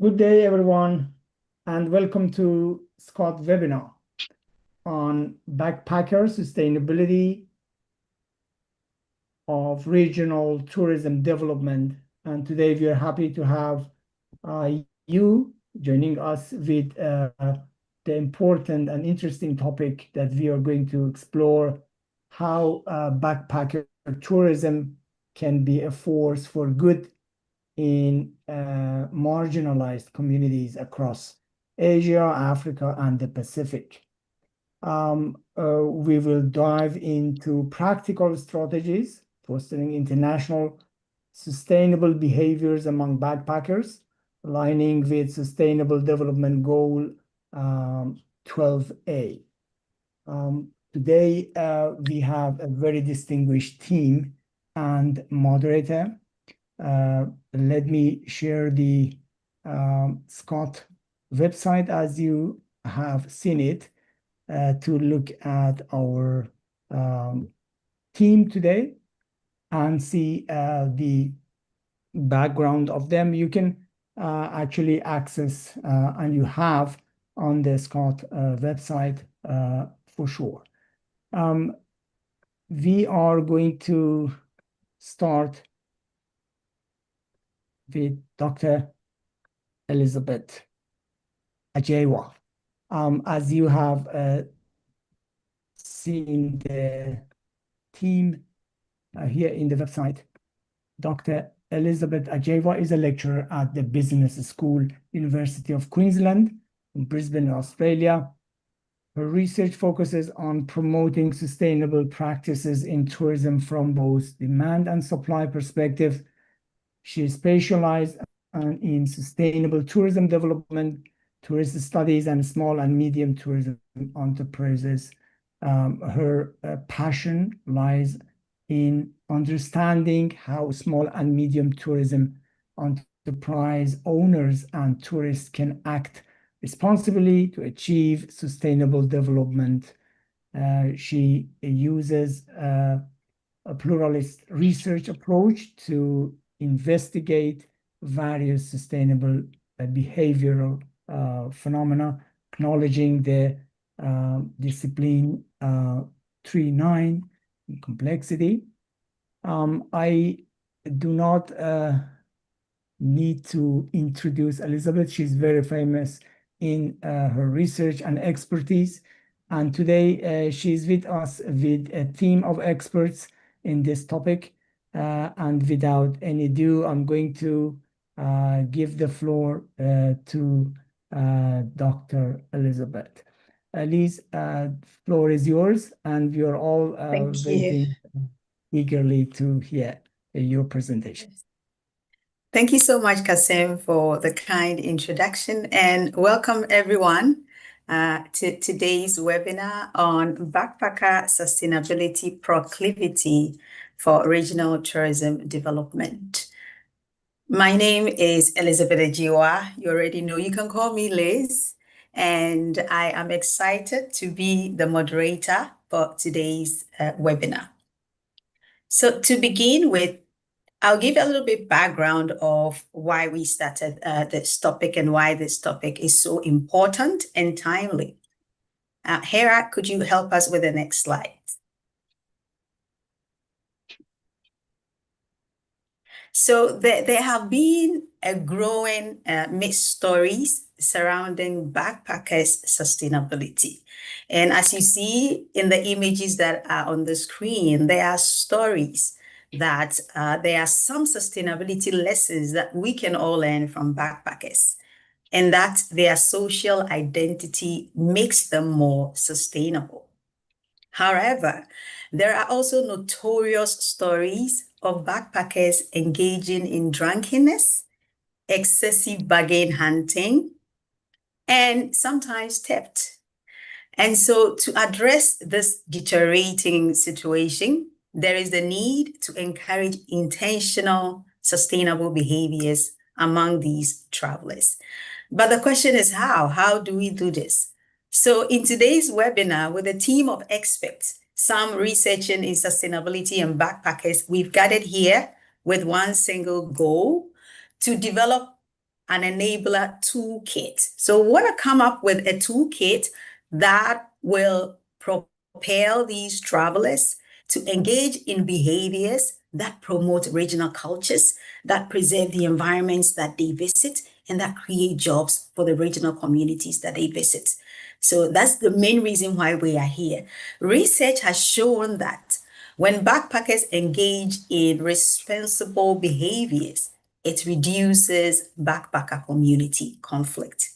Good day, everyone, and welcome to Scott webinar on backpacker sustainability of regional tourism development. And today we are happy to have you joining us with the important and interesting topic that we are going to explore how backpacker tourism can be a force for good in marginalized communities across Asia, Africa, and the Pacific. We will dive into practical strategies, fostering international sustainable behaviors among backpackers, aligning with Sustainable Development Goal 12A. Today, we have a very distinguished team and moderator. Let me share the Scott website as you have seen it to look at our team today and see the background of them. You can actually access and you have on the Scott website for sure. We are going to start with Dr. Elizabeth Ajewa. As you have seen the team here in the website, Dr. Elizabeth Ajewa is a lecturer at the Business School, University of Queensland in Brisbane, Australia. Her research focuses on promoting sustainable practices in tourism from both demand and supply perspective. She specialized in sustainable tourism development, tourist studies, and small and medium tourism enterprises. Her passion lies in understanding how small and medium tourism enterprise owners and tourists can act responsibly to achieve sustainable development. She uses a pluralist research approach to investigate various sustainable behavioral phenomena, acknowledging the discipline 3.9 complexity. I do not need to introduce Elizabeth. She's very famous in her research and expertise. And today she's with us with a team of experts in this topic. And without any ado, I'm going to give the floor to Dr. Elizabeth. Liz, floor is yours, and we are all waiting eagerly to hear your presentation. Thank you so much, Kasim, for the kind introduction, and welcome everyone to today's webinar on backpacker sustainability proclivity for regional tourism development. My name is Elizabeth Ajewa. You already know, you can call me Liz, and I am excited to be the moderator for today's webinar. So to begin with, I'll give a little bit background of why we started this topic and why this topic is so important and timely. Hera, could you help us with the next slide? So there have been a growing mixed stories surrounding backpackers' sustainability. And as you see in the images that are on the screen, there are stories that there are some sustainability lessons that we can all learn from backpackers, and that their social identity makes them more sustainable. However, there are also notorious stories of backpackers engaging in drunkenness, excessive bargain hunting, and sometimes theft. And so to address this deteriorating situation, there is the need to encourage intentional, sustainable behaviors among these travelers. But the question is how? How do we do this? So in today's webinar, with a team of experts, some researching in sustainability and backpackers, we've gathered here with one single goal: to develop an enabler toolkit. So we want to come up with a toolkit that will propel these travelers to engage in behaviors that promote regional cultures, that preserve the environments that they visit, and that create jobs for the regional communities that they visit. So that's the main reason why we are here. Research has shown that when backpackers engage in responsible behaviors, it reduces backpacker community conflict.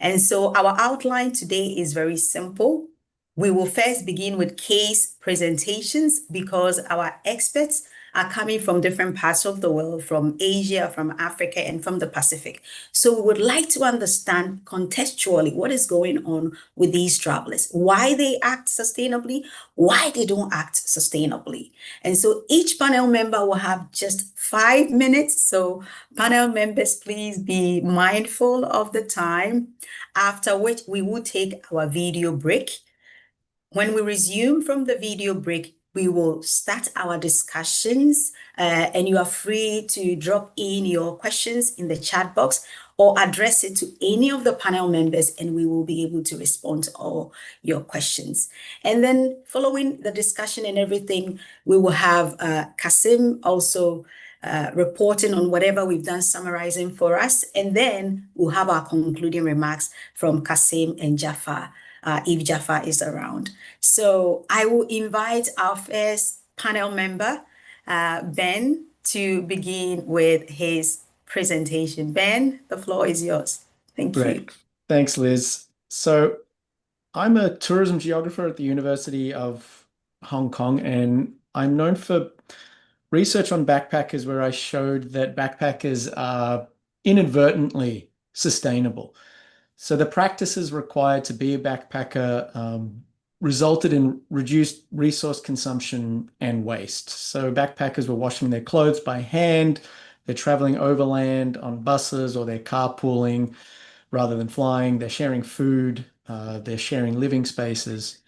And so our outline today is very simple. We will first begin with case presentations because our experts are coming from different parts of the world, from Asia, from Africa, and from the Pacific. So we would like to understand contextually what is going on with these travelers, why they act sustainably, why they don't act sustainably. And so each panel member will have just 5 minutes. So panel members, please be mindful of the time, after which we will take our video break. When we resume from the video break, we will start our discussions, and you are free to drop in your questions in the chat box or address it to any of the panel members, and we will be able to respond to all your questions. And then following the discussion and everything, we will have Kasim also reporting on whatever we've done, summarizing for us. And then we'll have our concluding remarks from Kasim and Jafar, if Jafar is around. So I will invite our first panel member, Ben, to begin with his presentation. Ben, the floor is yours. Thank you. Great. Thanks, Liz. So I'm a tourism geographer at the University of Hong Kong, and I'm known for research on backpackers where I showed that backpackers are inadvertently sustainable. So the practices required to be a backpacker resulted in reduced resource consumption and waste. So backpackers were washing their clothes by hand, they're traveling overland on buses, or they're carpooling rather than flying, they're sharing food, they're sharing living spaces.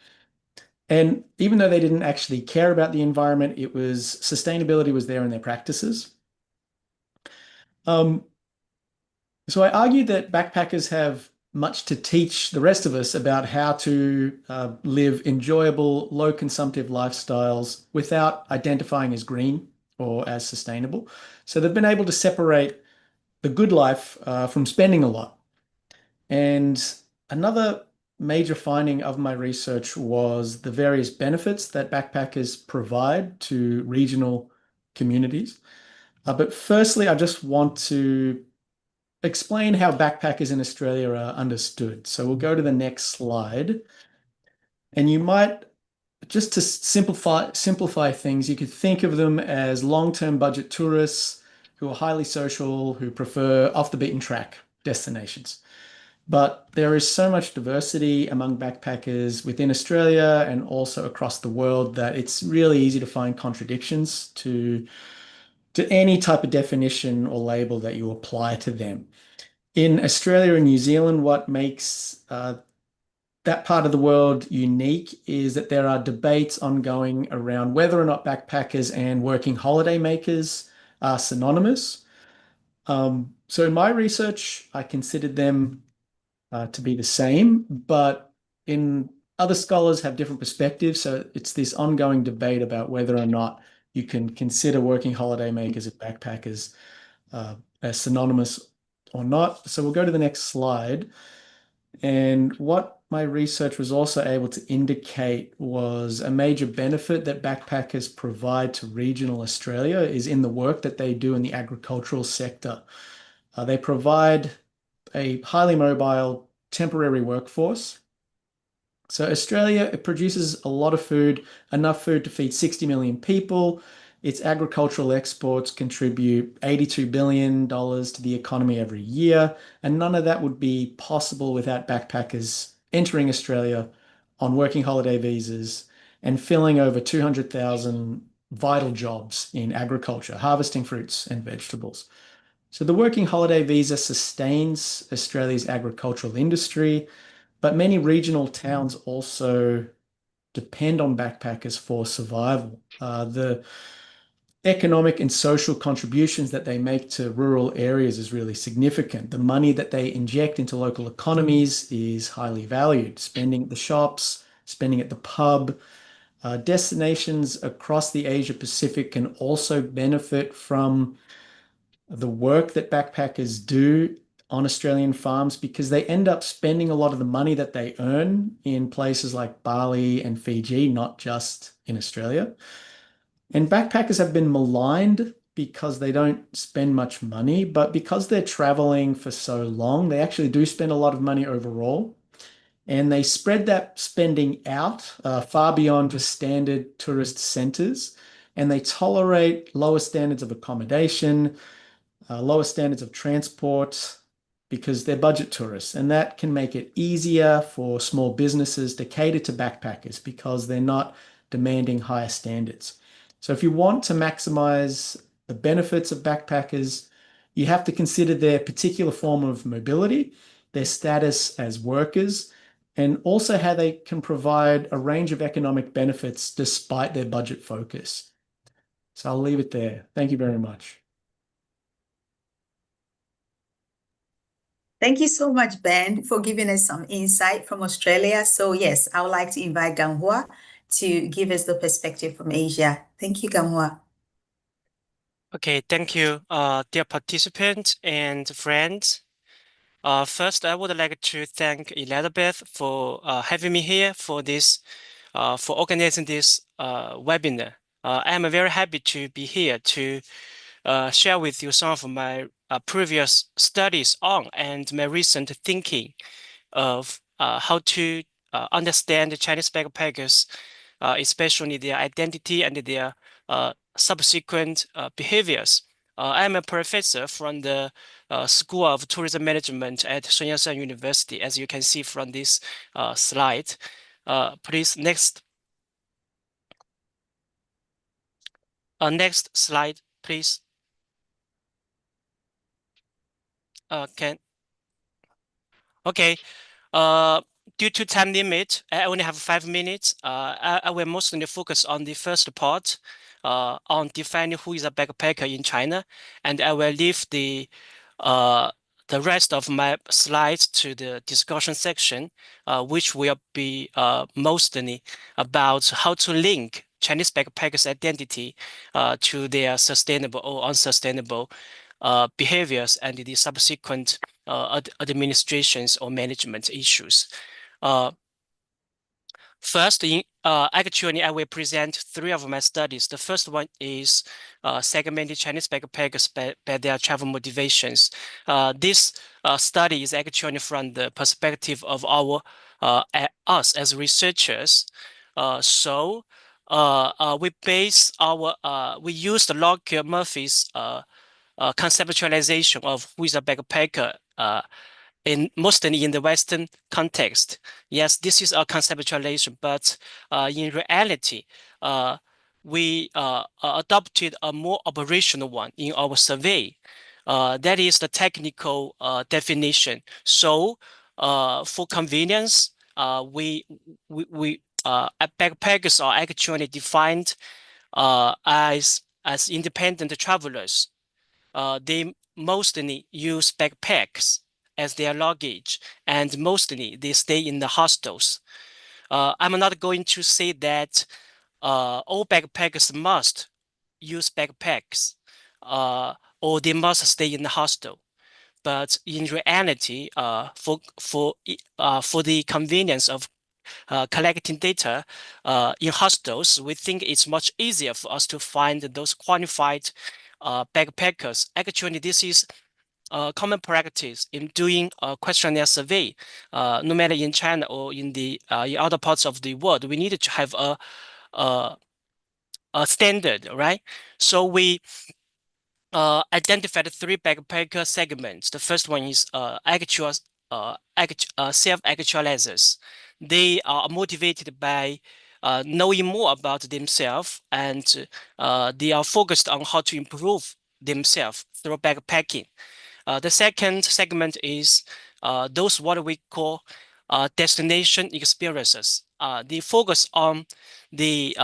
And even though they didn't actually care about the environment, sustainability was there in their practices. So I argued that backpackers have much to teach the rest of us about how to live enjoyable, low consumptive lifestyles without identifying as green or as sustainable. So they've been able to separate the good life from spending a lot. And another major finding of my research was the various benefits that backpackers provide to regional communities. But firstly, I just want to explain how backpackers in Australia are understood. So we'll go to the next slide. And you might, just to simplify things, you could think of them as long-term budget tourists who are highly social, who prefer off the beaten track destinations. But there is so much diversity among backpackers within Australia and also across the world that it's really easy to find contradictions to any type of definition or label that you apply to them. In Australia and New Zealand, what makes that part of the world unique is that there are debates ongoing around whether or not backpackers and working holiday makers are synonymous. So in my research, I considered them to be the same, but other scholars have different perspectives. So it's this ongoing debate about whether or not you can consider working holiday makers and backpackers as synonymous or not. So we'll go to the next slide. And what my research was also able to indicate was a major benefit that backpackers provide to regional Australia is in the work that they do in the agricultural sector. They provide a highly mobile temporary workforce. So Australia, it produces a lot of food, enough food to feed 60 million people. Its agricultural exports contribute $82 billion to the economy every year, and none of that would be possible without backpackers entering Australia on working holiday visas and filling over 200,000 vital jobs in agriculture, harvesting fruits and vegetables. So the working holiday visa sustains Australia's agricultural industry, but many regional towns also depend on backpackers for survival. economic and social contributions that they make to rural areas is really significant. The money that they inject into local economies is highly valued. Spending at the shops, spending at the pub. Destinations across the Asia Pacific can also benefit from the work that backpackers do on Australian farms because they end up spending a lot of the money that they earn in places like Bali and Fiji, not just in Australia. And backpackers have been maligned because they don't spend much money, but because they're traveling for so long, they actually do spend a lot of money overall. And they spread that spending out far beyond just standard tourist centers. And they tolerate lower standards of accommodation, lower standards of transport because they're budget tourists. And that can make it easier for small businesses to cater to backpackers because they're not demanding higher standards. So if you want to maximize the benefits of backpackers, you have to consider their particular form of mobility, their status as workers, and also how they can provide a range of economic benefits despite their budget focus. So I'll leave it there. Thank you very much. Thank you so much, Ben, for giving us some insight from Australia. So yes, I would like to invite Ganghua to give us the perspective from Asia. Thank you, Ganghua. Okay, thank you, dear participants and friends. First, I would like to thank Elizabeth for having me here for this, for organizing this webinar. I am very happy to be here to share with you some of my previous studies on and my recent thinking of how to understand the Chinese backpackers, especially their identity and their subsequent behaviors. I am a professor from the School of Tourism Management at Sun Yat-sen University, as you can see from this slide. Please, next. Next slide, please. Okay. Due to time limit, I only have 5 minutes. I will mostly focus on the first part, on defining who is a backpacker in China, and I will leave the rest of my slides to the discussion section, which will be mostly about how to link Chinese backpackers' identity to their sustainable or unsustainable behaviors and the subsequent administrations or management issues. First, actually, I will present 3 of my studies. The first one is segmented Chinese backpackers by their travel motivations. This study is actually from the perspective of us as researchers. We used Lockyer Murphy's conceptualization of who is a backpacker mostly in the Western context. Yes, this is a conceptualization, but in reality, we adopted a more operational one in our survey. That is the technical definition. So for convenience, backpackers are actually defined as independent travelers. They mostly use backpacks as their luggage, and mostly they stay in the hostels. I'm not going to say that all backpackers must use backpacks or they must stay in the hostel. But in reality, for the convenience of collecting data in hostels, we think it's much easier for us to find those qualified backpackers. Actually, this is common practice in doing a questionnaire survey, no matter in China or in other parts of the world. We need to have a standard, right? So we identified 3 backpacker segments. The first one is self-actualizers. They are motivated by knowing more about themselves, and they are focused on how to improve themselves through backpacking. The second segment is those what we call destination experiences. They focus on the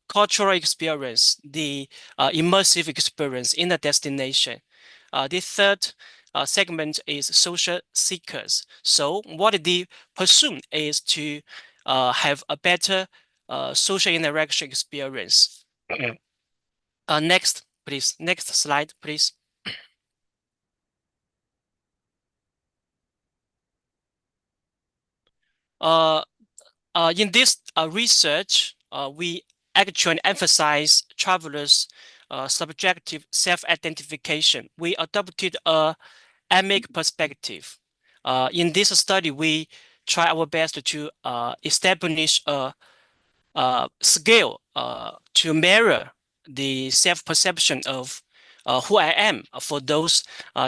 cultural experience, the immersive experience in the destination. The third segment is social seekers. So what they pursue is to have a better social interaction experience. Next, please. Next slide, please. In this research, we actually emphasize travelers' subjective self-identification. We adopted a emic perspective. In this study, we try our best to establish a scale to mirror the self-perception of who I am for those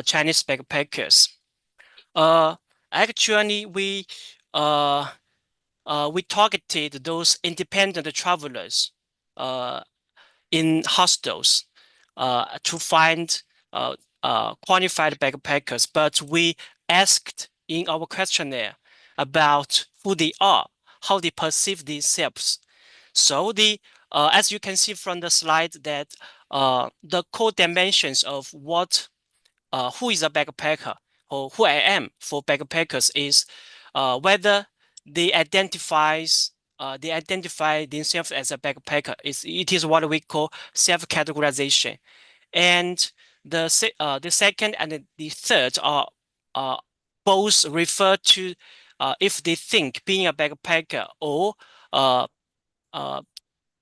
Chinese backpackers. Actually, we targeted those independent travelers in hostels to find qualified backpackers, but we asked in our questionnaire about who they are, how they perceive themselves. So as you can see from the slide, that the core dimensions of who is a backpacker or who I am for backpackers is whether they identify themselves as a backpacker. It is what we call self-categorization. And the second and the third are both refer to if they think being a backpacker or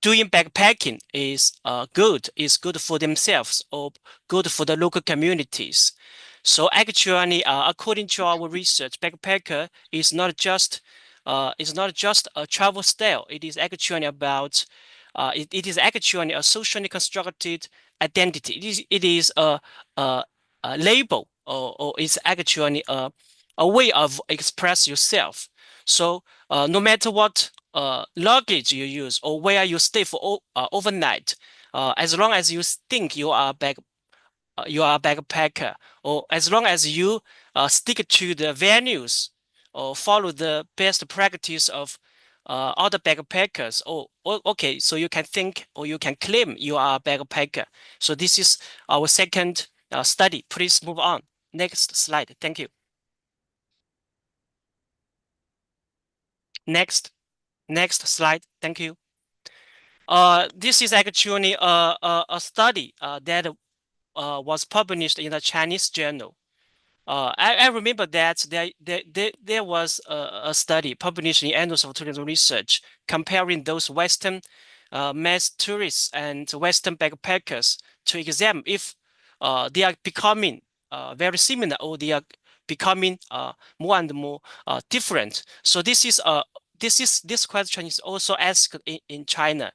doing backpacking is good for themselves or good for the local communities. So actually, according to our research, backpacker is not just a travel style. It is actually about it is actually a socially constructed identity. It is a label, or it's actually a way of express yourself. So no matter what luggage you use or where you stay for overnight, as long as you think you are a backpacker, or as long as you stick to the venues or follow the best practice of other backpackers, okay, so you can think or you can claim you are a backpacker. So this is our second study. Please move on. Next slide. Thank you. Next slide. Thank you. This is actually a study that was published in a Chinese journal. I remember that there was a study published in Annals of Tourism Research comparing those Western mass tourists and Western backpackers to examine if they are becoming very similar or they are becoming more and more different. So this question is also asked in China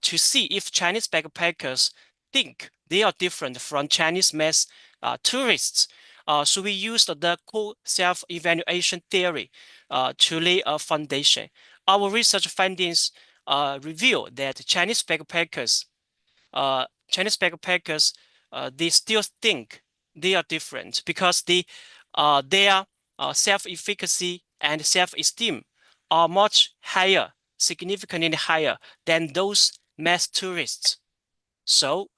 to see if Chinese backpackers think they are different from Chinese mass tourists. So we used the core self-evaluation theory to lay a foundation. Our research findings reveal that Chinese backpackers, they still think they are different because their self-efficacy and self-esteem are much higher, significantly higher than those mass tourists. So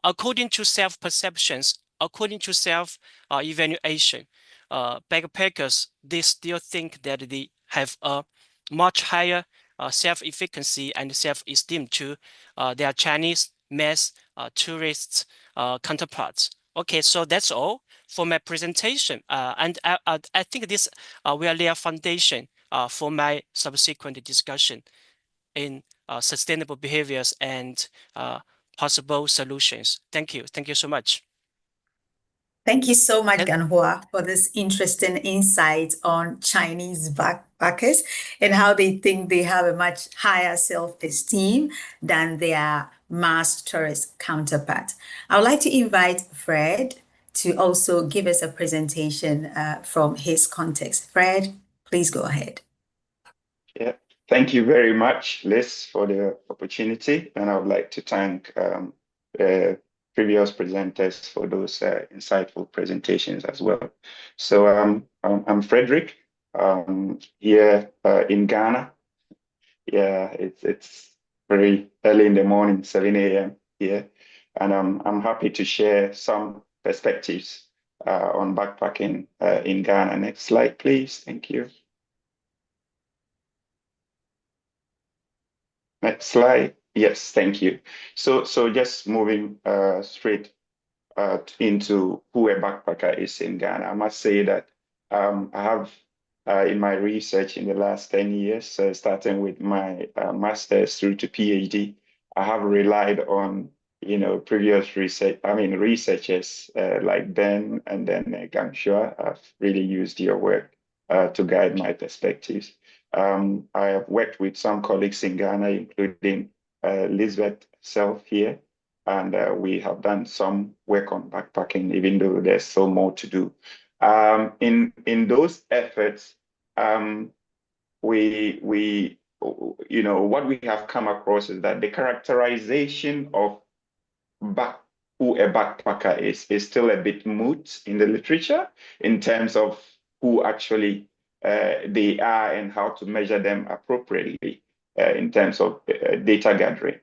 according to self-perceptions, according to self-evaluation, backpackers, they still think that they have a much higher self-efficacy and self-esteem to their Chinese mass tourists counterparts. Okay, so that's all for my presentation. And I think this will lay a foundation for my subsequent discussion in sustainable behaviors and possible solutions. Thank you. Thank you so much. Thank you so much, Ganhua, for this interesting insight on Chinese backpackers and how they think they have a much higher self-esteem than their mass tourist counterpart. I would like to invite Fred to also give us a presentation from his context. Fred, please go ahead. Yeah, thank you very much, Liz, for the opportunity. And I would like to thank previous presenters for those insightful presentations as well. So I'm Frederick, here in Ghana. Yeah, it's very early in the morning, 7 a.m. here. And I'm happy to share some perspectives on backpacking in Ghana. Next slide, please. Thank you. Next slide. Yes, thank you. So just moving straight into who a backpacker is in Ghana. I must say that I have, in my research in the last 10 years, starting with my master's through to PhD, I have relied on, previous researchers like Ben and then Gamshua. I've really used your work to guide my perspectives. I have worked with some colleagues in Ghana, including Lisbeth Self here, and we have done some work on backpacking, even though there's still more to do. In those efforts, what we have come across is that the characterization of who a backpacker is still a bit moot in the literature in terms of who actually they are and how to measure them appropriately in terms of data gathering.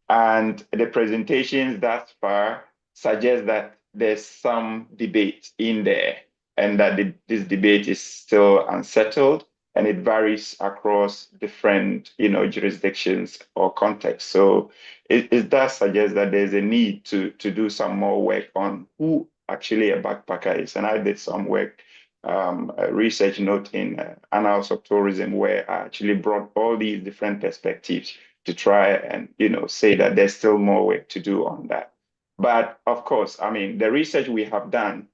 And the presentations thus far suggest that there's some debate in there and that this debate is still unsettled and it varies across different, jurisdictions or contexts. So it does suggest that there's a need to do some more work on who actually a backpacker is. And I did some work, a research note in Annals of Tourism, where I actually brought all these different perspectives to try and, say that there's still more work to do on that. But of course, the research we have done,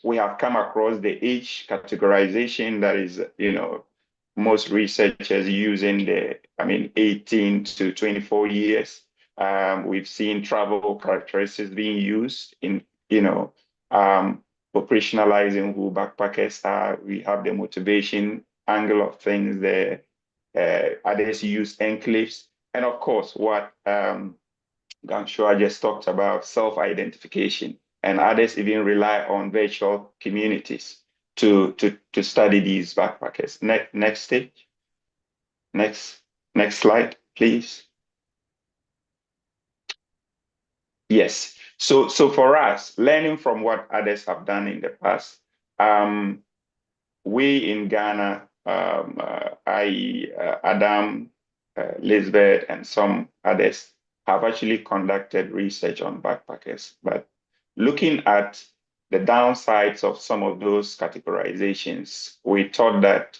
we have come across the age categorization that is, most researchers using 18 to 24 years. We've seen travel characteristics being used in, operationalizing who backpackers are. We have the motivation angle of things there. Others use enclaves. And of course, what Gamshua just talked about, self-identification. And others even rely on virtual communities to study these backpackers. Next stage. Next slide, please. Yes. So for us, learning from what others have done in the past, we in Ghana, Adam, Lisbeth, and some others have actually conducted research on backpackers. But looking at the downsides of some of those categorizations, we thought that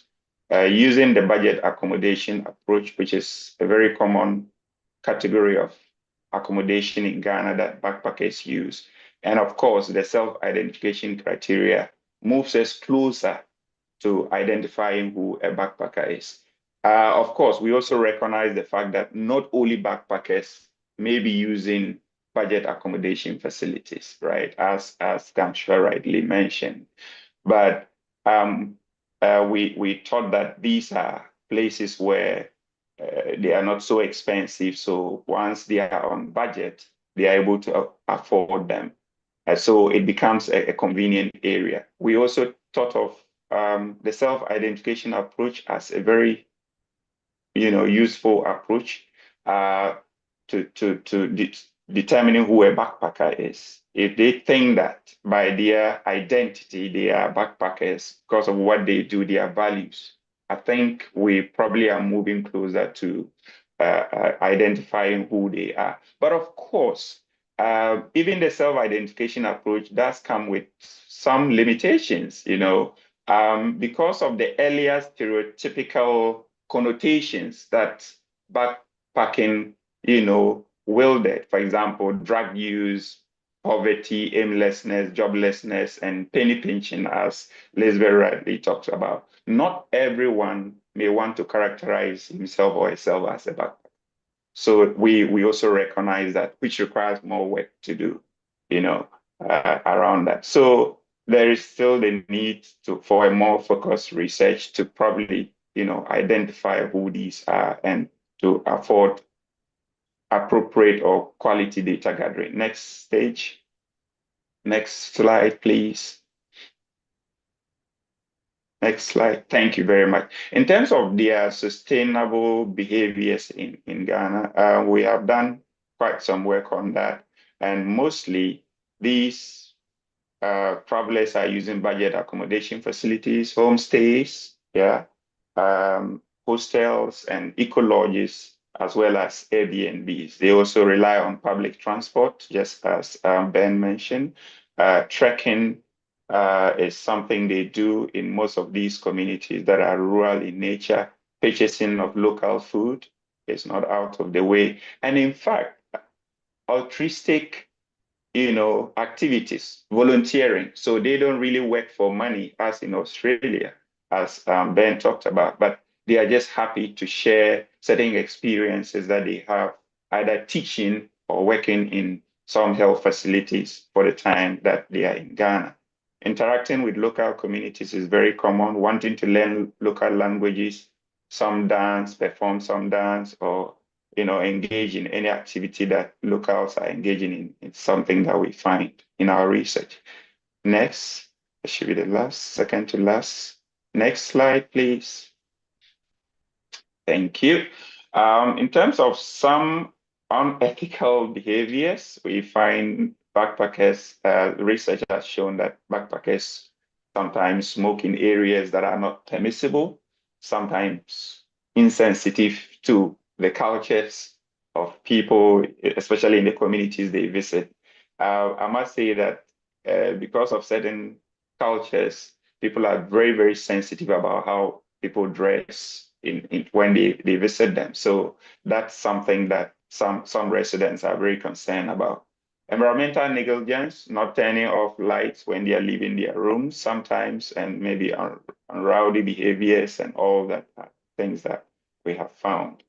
using the budget accommodation approach, which is a very common category of accommodation in Ghana that backpackers use, and of course, the self-identification criteria moves us closer to identifying who a backpacker is. Of course, we also recognize the fact that not only backpackers may be using budget accommodation facilities, right, as Gamshua rightly mentioned. But we thought that these are places where they are not so expensive. So once they are on budget, they are able to afford them. So it becomes a convenient area. We also thought of the self-identification approach as a very, useful approach to determining who a backpacker is. If they think that by their identity they are backpackers because of what they do, their values, I think we probably are moving closer to identifying who they are. But of course, even the self-identification approach does come with some limitations, because of the earlier stereotypical connotations that backpacking, wielded. For example, drug use, poverty, aimlessness, joblessness, and penny pinching, as Lisbeth rightly talks about. Not everyone may want to characterize himself or herself as a backpacker. So we also recognize that, which requires more work to do, around that. So there is still the need for a more focused research to probably, identify who these are and to afford appropriate or quality data gathering. Next stage. Next slide, please. Next slide. Thank you very much. In terms of their sustainable behaviors in Ghana, we have done quite some work on that. And mostly these travelers are using budget accommodation facilities, homestays, yeah, hostels and eco lodges, as well as Airbnbs. They also rely on public transport, just as Ben mentioned. Trekking is something they do in most of these communities that are rural in nature. Purchasing of local food is not out of the way. And in fact, altruistic activities, volunteering. So they don't really work for money as in Australia, as Ben talked about, but they are just happy to share certain experiences that they have, either teaching or working in some health facilities for the time that they are in Ghana. Interacting with local communities is very common, wanting to learn local languages, some dance, perform some dance, or engage in any activity that locals are engaging in. It's something that we find in our research. Next, it should be the last, second to last. Next slide, please. Thank you. In terms of some unethical behaviors, we find backpackers, research has shown that backpackers sometimes smoke in areas that are not permissible, sometimes insensitive to the cultures of people, especially in the communities they visit. I must say that because of certain cultures, people are very, very sensitive about how people dress when they visit them. So that's something that some residents are very concerned about. Environmental negligence, not turning off lights when they are leaving their rooms sometimes, and maybe on rowdy behaviors and all that things that we have found.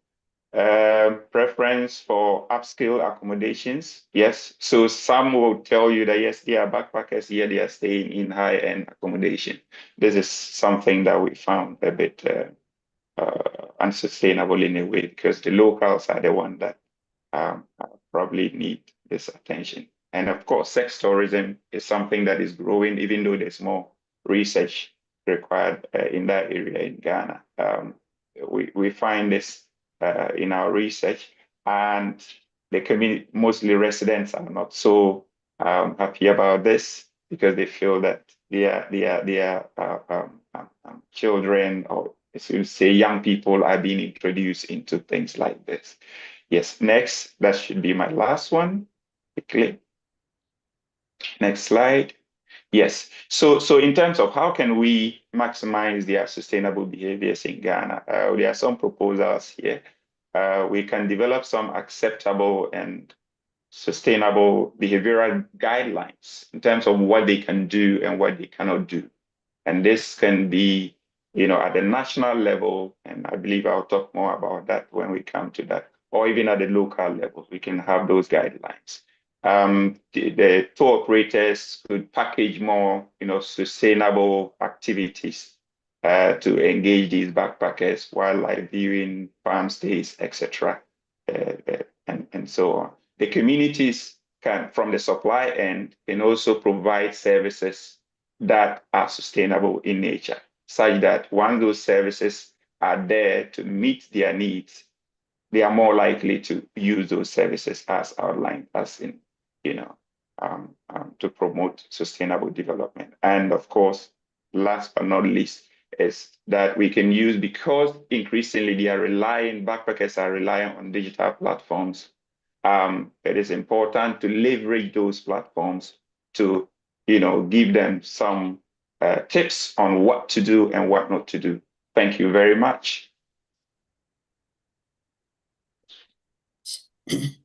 Preference for upscale accommodations. Yes. So some will tell you that, yes, they are backpackers here, they are staying in high-end accommodation. This is something that we found a bit unsustainable in a way, because the locals are the one that probably need this attention. And of course, sex tourism is something that is growing, even though there's more research required in that area in Ghana. We find this in our research, and the community, mostly residents, are not so happy about this, because they feel that their children, or as you say, young people, are being introduced into things like this. Yes, next, that should be my last one. Quickly. Next slide. Yes, so in terms of how can we maximize their sustainable behaviors in Ghana, there are some proposals here. We can develop some acceptable and sustainable behavioral guidelines in terms of what they can do and what they cannot do. And this can be, at the national level, and I believe I'll talk more about that when we come to that, or even at the local level, we can have those guidelines. The tour operators could package more, sustainable activities to engage these backpackers, wildlife viewing, farm stays, etc., and so on. The communities can, from the supply end, can also provide services that are sustainable in nature, such that once those services are there to meet their needs, they are more likely to use those services as outlined, as in, to promote sustainable development. And of course, last but not least, is that we can use, because increasingly backpackers are relying on digital platforms. It is important to leverage those platforms to, give them some tips on what to do and what not to do. Thank you very much.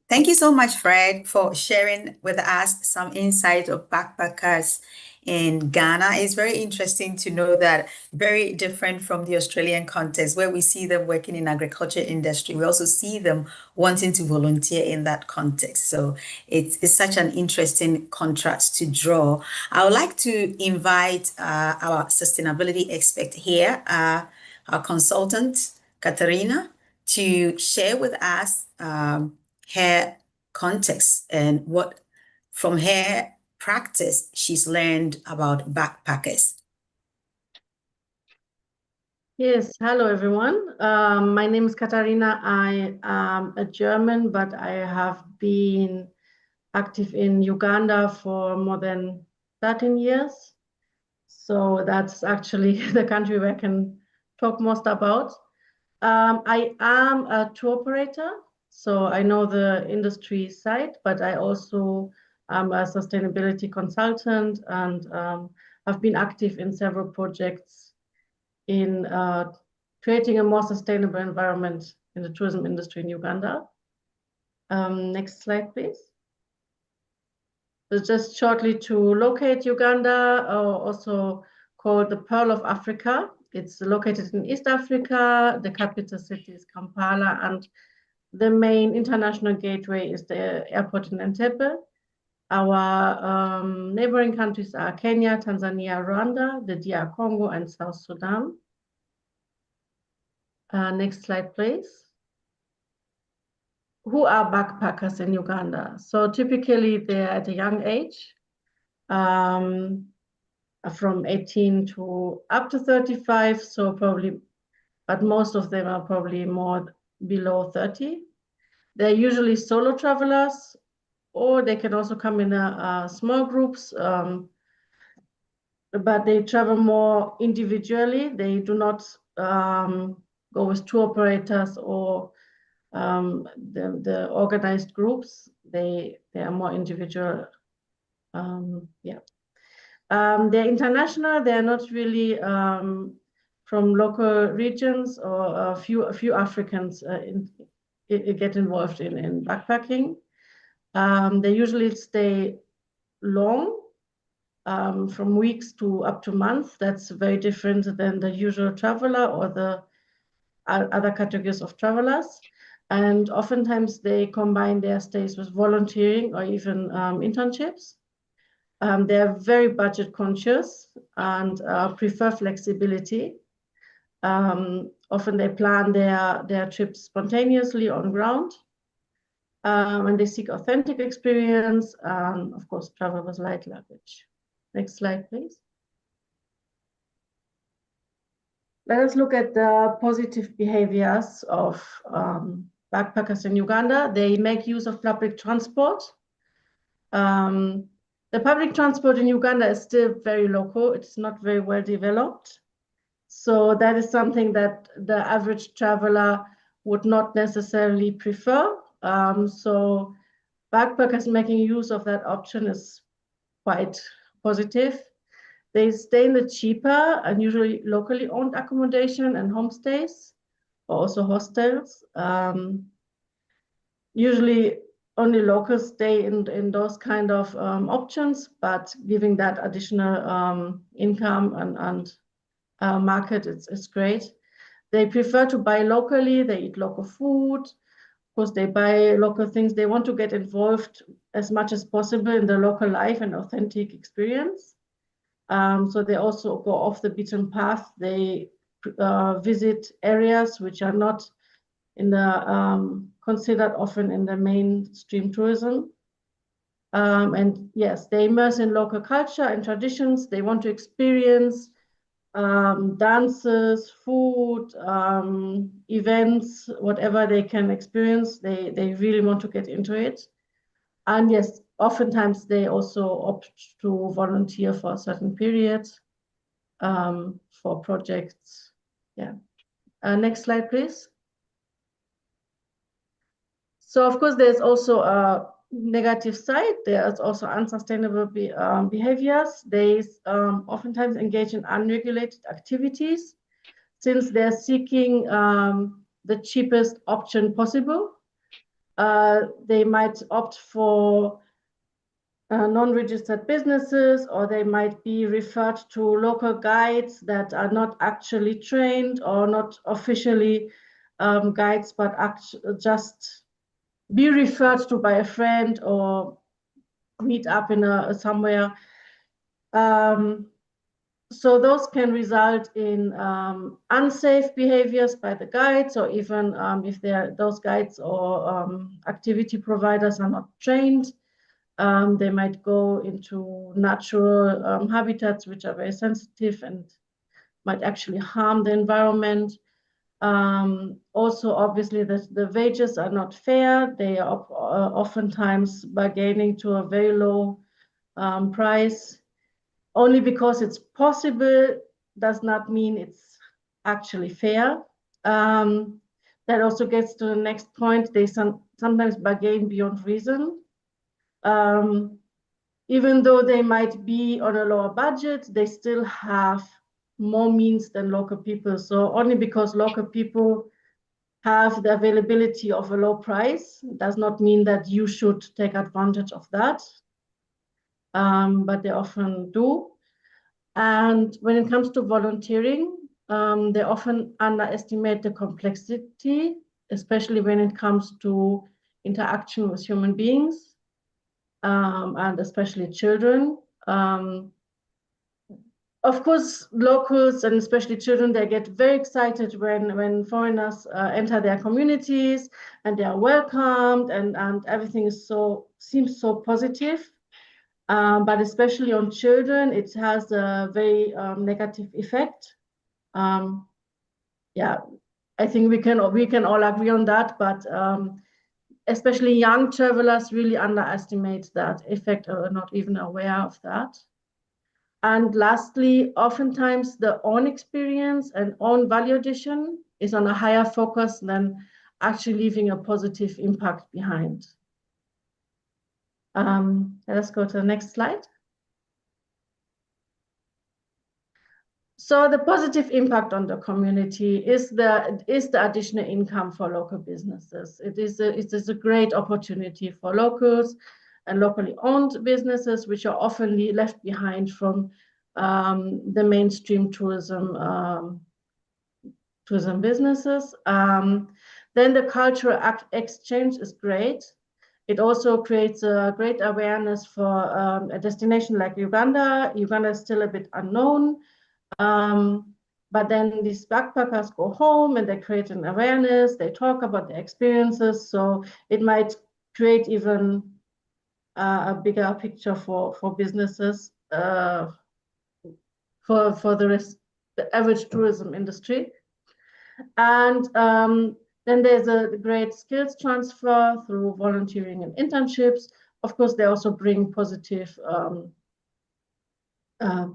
Thank you so much, Fred, for sharing with us some insight of backpackers in Ghana. It's very interesting to know that very different from the Australian context, where we see them working in agriculture industry. We also see them wanting to volunteer in that context. So it's such an interesting contrast to draw. I would like to invite our sustainability expert here, our consultant, Katarina, to share with us her context and what from her practice she's learned about backpackers. Yes, hello everyone. My name is Katharina. I am a German, but I have been active in Uganda for more than 13 years. So that's actually the country where I can talk most about. I am a tour operator, so I know the industry side, but I also am a sustainability consultant and have been active in several projects in creating a more sustainable environment in the tourism industry in Uganda. Next slide, please. So just shortly to locate Uganda, also called the Pearl of Africa. It's located in East Africa. The capital city is Kampala, and the main international gateway is the airport in Entebbe. Our neighboring countries are Kenya, Tanzania, Rwanda, the DR Congo, and South Sudan. Next slide, please. Who are backpackers in Uganda? So typically they're at a young age, from 18 to up to 35. So probably, but most of them are probably more below 30. They're usually solo travelers, or they can also come in small groups, but they travel more individually. They do not go with tour operators or the organized groups. They are more individual. They're international. They're not really from local regions, or a few Africans get involved in backpacking. They usually stay long, from weeks to up to months. That's very different than the usual traveler or the other categories of travelers. And oftentimes they combine their stays with volunteering or even internships. They're very budget conscious and prefer flexibility. Often they plan their trips spontaneously on ground. And they seek authentic experience, and of course, travel with light luggage. Next slide, please. Let us look at the positive behaviors of backpackers in Uganda. They make use of public transport. The public transport in Uganda is still very local. It's not very well developed. So that is something that the average traveler would not necessarily prefer. So backpackers making use of that option is quite positive. They stay in the cheaper and usually locally owned accommodation and homestays, or also hostels. Usually only locals stay in those kind of options, but giving that additional income and market, it's great. They prefer to buy locally. They eat local food. Of course, they buy local things. They want to get involved as much as possible in the local life and authentic experience. So they also go off the beaten path. They visit areas which are not in the considered often in the mainstream tourism. And yes, they immerse in local culture and traditions. They want to experience dances, food, events, whatever they can experience. They really want to get into it. And yes, oftentimes they also opt to volunteer for a certain period for projects. Yeah. Next slide, please. So of course, there's also a negative side. There's also unsustainable behaviors. They oftentimes engage in unregulated activities since they're seeking the cheapest option possible. They might opt for non-registered businesses, or they might be referred to local guides that are not actually trained or not officially guides, but just be referred to by a friend or meet up in somewhere. So those can result in unsafe behaviors by the guides, or even if those guides or activity providers are not trained, they might go into natural habitats which are very sensitive and might actually harm the environment. Also, obviously, the wages are not fair. They are oftentimes bargaining to a very low price. Only because it's possible does not mean it's actually fair. That also gets to the next point. They sometimes bargain beyond reason. Even though they might be on a lower budget, they still have more means than local people. So only because local people have the availability of a low price does not mean that you should take advantage of that. But they often do. And when it comes to volunteering, they often underestimate the complexity, especially when it comes to interaction with human beings, and especially children. Of course, locals and especially children, they get very excited when foreigners enter their communities and they are welcomed and everything seems so positive. But especially on children, it has a very negative effect. Yeah, I think we can all agree on that, but especially young travelers really underestimate that effect or are not even aware of that. And lastly, oftentimes the own experience and own value addition is on a higher focus than actually leaving a positive impact behind. Let us go to the next slide. So the positive impact on the community is the additional income for local businesses. It is a great opportunity for locals and locally owned businesses, which are often left behind from the mainstream tourism businesses. Then the cultural exchange is great. It also creates a great awareness for a destination like Uganda. Uganda is still a bit unknown. But then these backpackers go home and they create an awareness, they talk about their experiences. So it might create even a bigger picture for businesses, for the average tourism industry. And then there's a great skills transfer through volunteering and internships. Of course, they also bring positive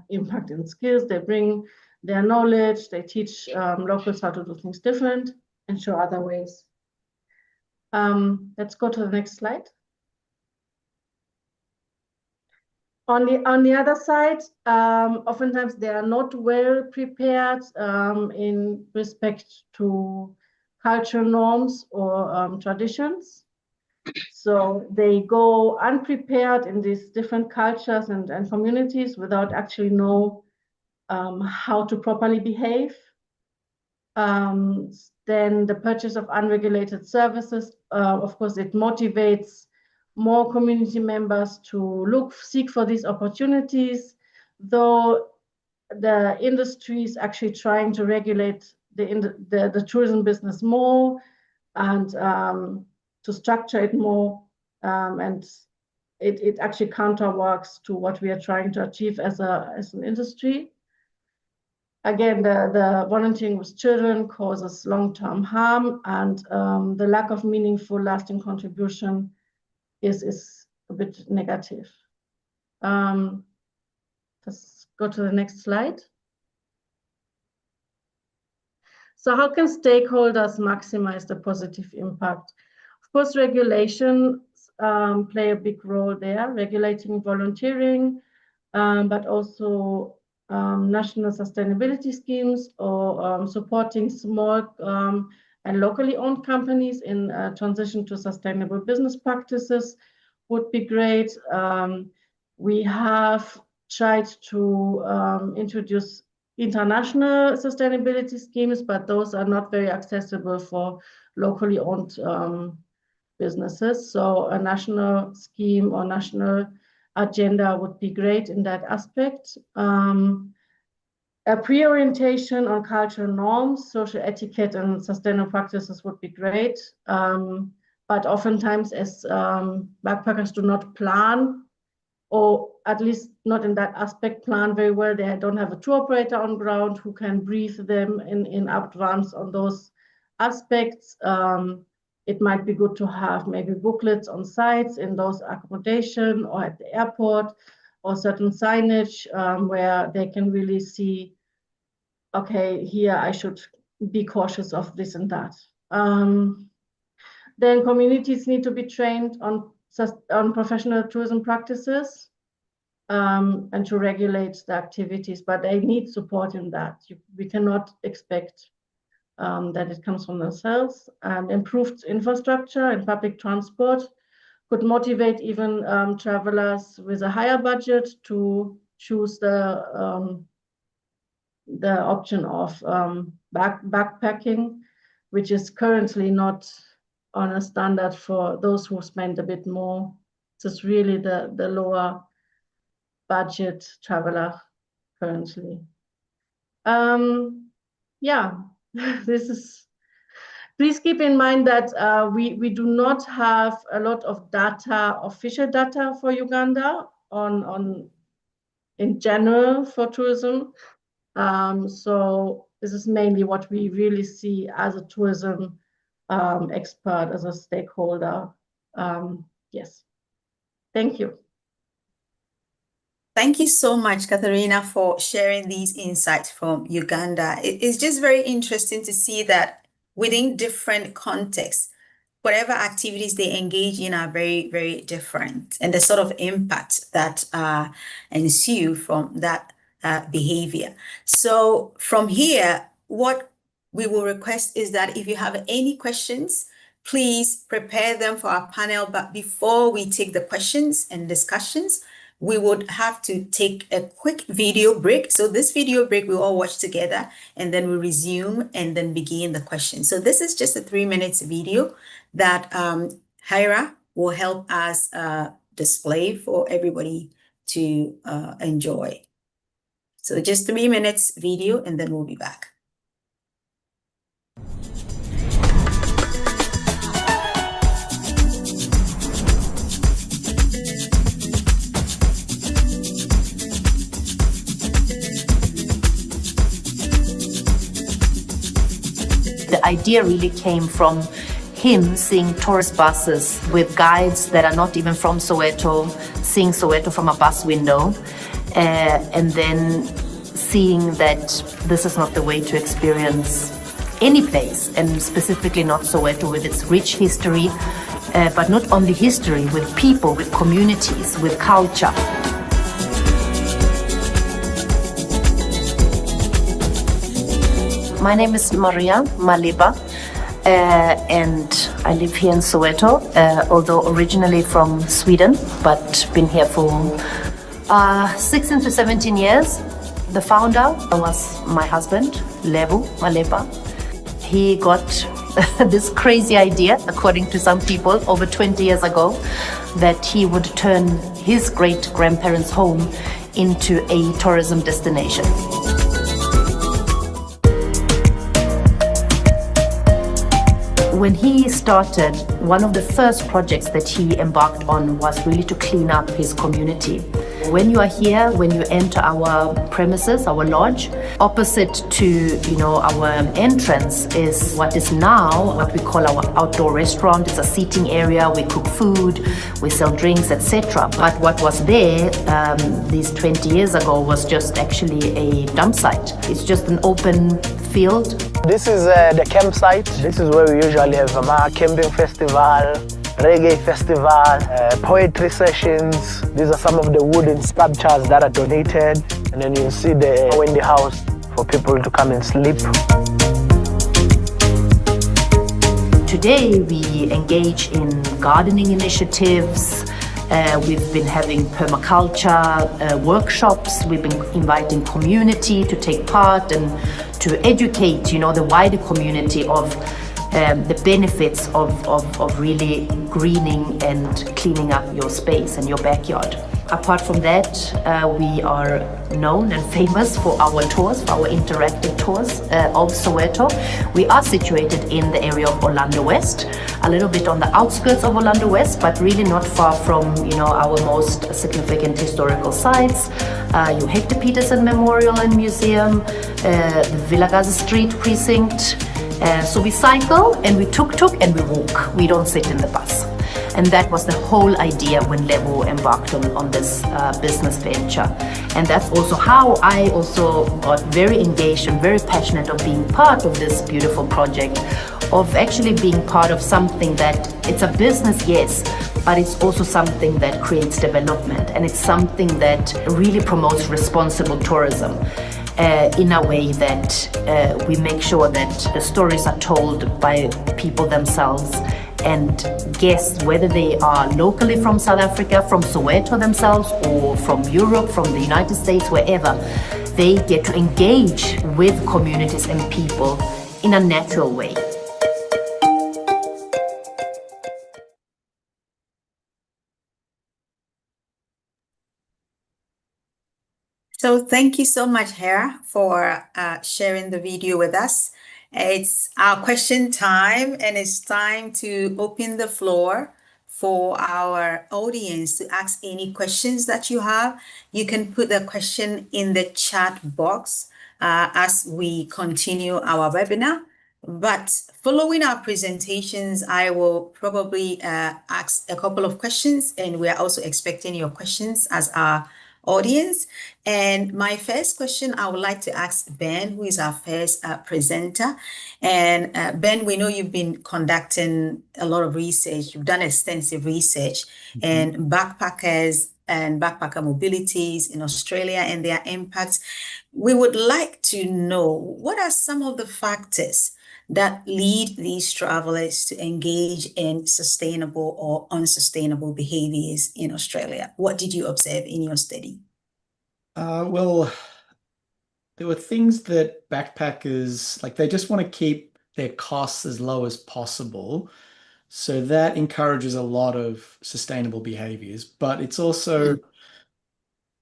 impact in skills. They bring their knowledge, they teach locals how to do things different and show other ways. Let's go to the next slide. On the other side, oftentimes they are not well prepared in respect to cultural norms or traditions. So they go unprepared in these different cultures and communities without actually know how to properly behave. Then the purchase of unregulated services, of course, it motivates more community members to seek for these opportunities, though the industry is actually trying to regulate the tourism business more and to structure it more, and it actually counterworks to what we are trying to achieve as an industry. Again, the volunteering with children causes long-term harm, and the lack of meaningful, lasting contribution is a bit negative. Let's go to the next slide. So how can stakeholders maximize the positive impact? Of course, regulations play a big role there, regulating volunteering, but also national sustainability schemes or supporting small and locally owned companies in transition to sustainable business practices would be great. We have tried to introduce international sustainability schemes, but those are not very accessible for locally owned businesses. So a national scheme or national agenda would be great in that aspect. A pre-orientation on cultural norms, social etiquette, and sustainable practices would be great. But oftentimes, as backpackers do not plan or at least not in that aspect, plan very well. They don't have a tour operator on ground who can brief them in advance on those aspects. It might be good to have maybe booklets on sites in those accommodation or at the airport, or certain signage where they can really see, okay, here I should be cautious of this and that. Then communities need to be trained on professional tourism practices and to regulate the activities, but they need support in that. We cannot expect that it comes from themselves. And improved infrastructure and public transport could motivate even travelers with a higher budget to choose the option of backpacking, which is currently not on a standard for those who spend a bit more. So it's really the lower budget traveler currently. Yeah, this is. Please keep in mind that we do not have a lot of data, official data for Uganda in general for tourism. So this is mainly what we really see as a tourism expert, as a stakeholder. Yes, thank you. Thank you so much, Katharina, for sharing these insights from Uganda. It's just very interesting to see that within different contexts, whatever activities they engage in are very, very different, and the sort of impact that ensue from that behavior. So from here, what we will request is that if you have any questions, please prepare them for our panel. But before we take the questions and discussions, we would have to take a quick video break. So this video break we'll all watch together, and then we'll resume and then begin the questions. So this is just a 3 minutes video that Hira will help us display for everybody to enjoy. So just 3 minutes video, and then we'll be back. The idea really came from him seeing tourist buses with guides that are not even from Soweto, seeing Soweto from a bus window, and then seeing that this is not the way to experience any place, and specifically not Soweto with its rich history, but not only history, with people, with communities, with culture. My name is Maria Maleba, and I live here in Soweto, although originally from Sweden, but been here for 16 to 17 years. The founder was my husband, Lebu Maleba. He got this crazy idea, according to some people, over 20 years ago, that he would turn his great-grandparents' home into a tourism destination. When he started, one of the first projects that he embarked on was really to clean up his community. When you are here, when you enter our premises, our lodge, opposite to our entrance is what is now what we call our outdoor restaurant. It's a seating area. We cook food, we sell drinks, etc. But what was there these 20 years ago was just actually a dump site. It's just an open field. This is the campsite. This is where we usually have a camping festival, reggae festival, poetry sessions. These are some of the wooden sculptures that are donated. And then you see the Wendy house for people to come and sleep. Today we engage in gardening initiatives. We've been having permaculture workshops. We've been inviting community to take part and to educate, the wider community of the benefits of really greening and cleaning up your space and your backyard. Apart from that, we are known and famous for our tours, for our interactive tours of Soweto. We are situated in the area of Orlando West, a little bit on the outskirts of Orlando West, but really not far from, our most significant historical sites. Your Hector Peterson Memorial and Museum, the Vilagazi Street Precinct. So we cycle and we tuk-tuk and we walk. We don't sit in the bus. And that was the whole idea when Lebo embarked on this business venture. And that's also how I also got very engaged and very passionate of being part of this beautiful project, of actually being part of something that it's a business, yes, but it's also something that creates development, and it's something that really promotes responsible tourism. In a way that we make sure that the stories are told by people themselves, and guests, whether they are locally from South Africa, from Soweto themselves, or from Europe, from the United States, wherever, they get to engage with communities and people in a natural way. So thank you so much, Hera, for sharing the video with us. It's our question time, and it's time to open the floor for our audience to ask any questions that you have. You can put the question in the chat box as we continue our webinar. But following our presentations, I will probably ask a couple of questions, and we are also expecting your questions as our audience. And my first question, I would like to ask Ben, who is our first presenter. And Ben, we know you've been conducting a lot of research. You've done extensive research and backpackers and backpacker mobilities in Australia and their impacts. We would like to know, what are some of the factors that lead these travelers to engage in sustainable or unsustainable behaviors in Australia? What did you observe in your study? Well, there were things that backpackers, they just want to keep their costs as low as possible. So that encourages a lot of sustainable behaviors, but it's also,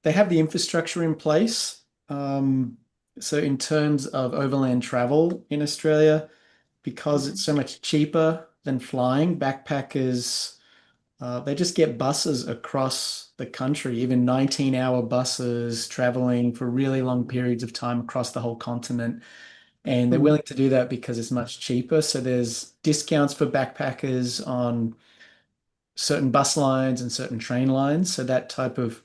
they have the infrastructure in place. So in terms of overland travel in Australia, because it's so much cheaper than flying, backpackers, they just get buses across the country, even 19-hour buses traveling for really long periods of time across the whole continent. And they're willing to do that because it's much cheaper. So there's discounts for backpackers on certain bus lines and certain train lines. So that type of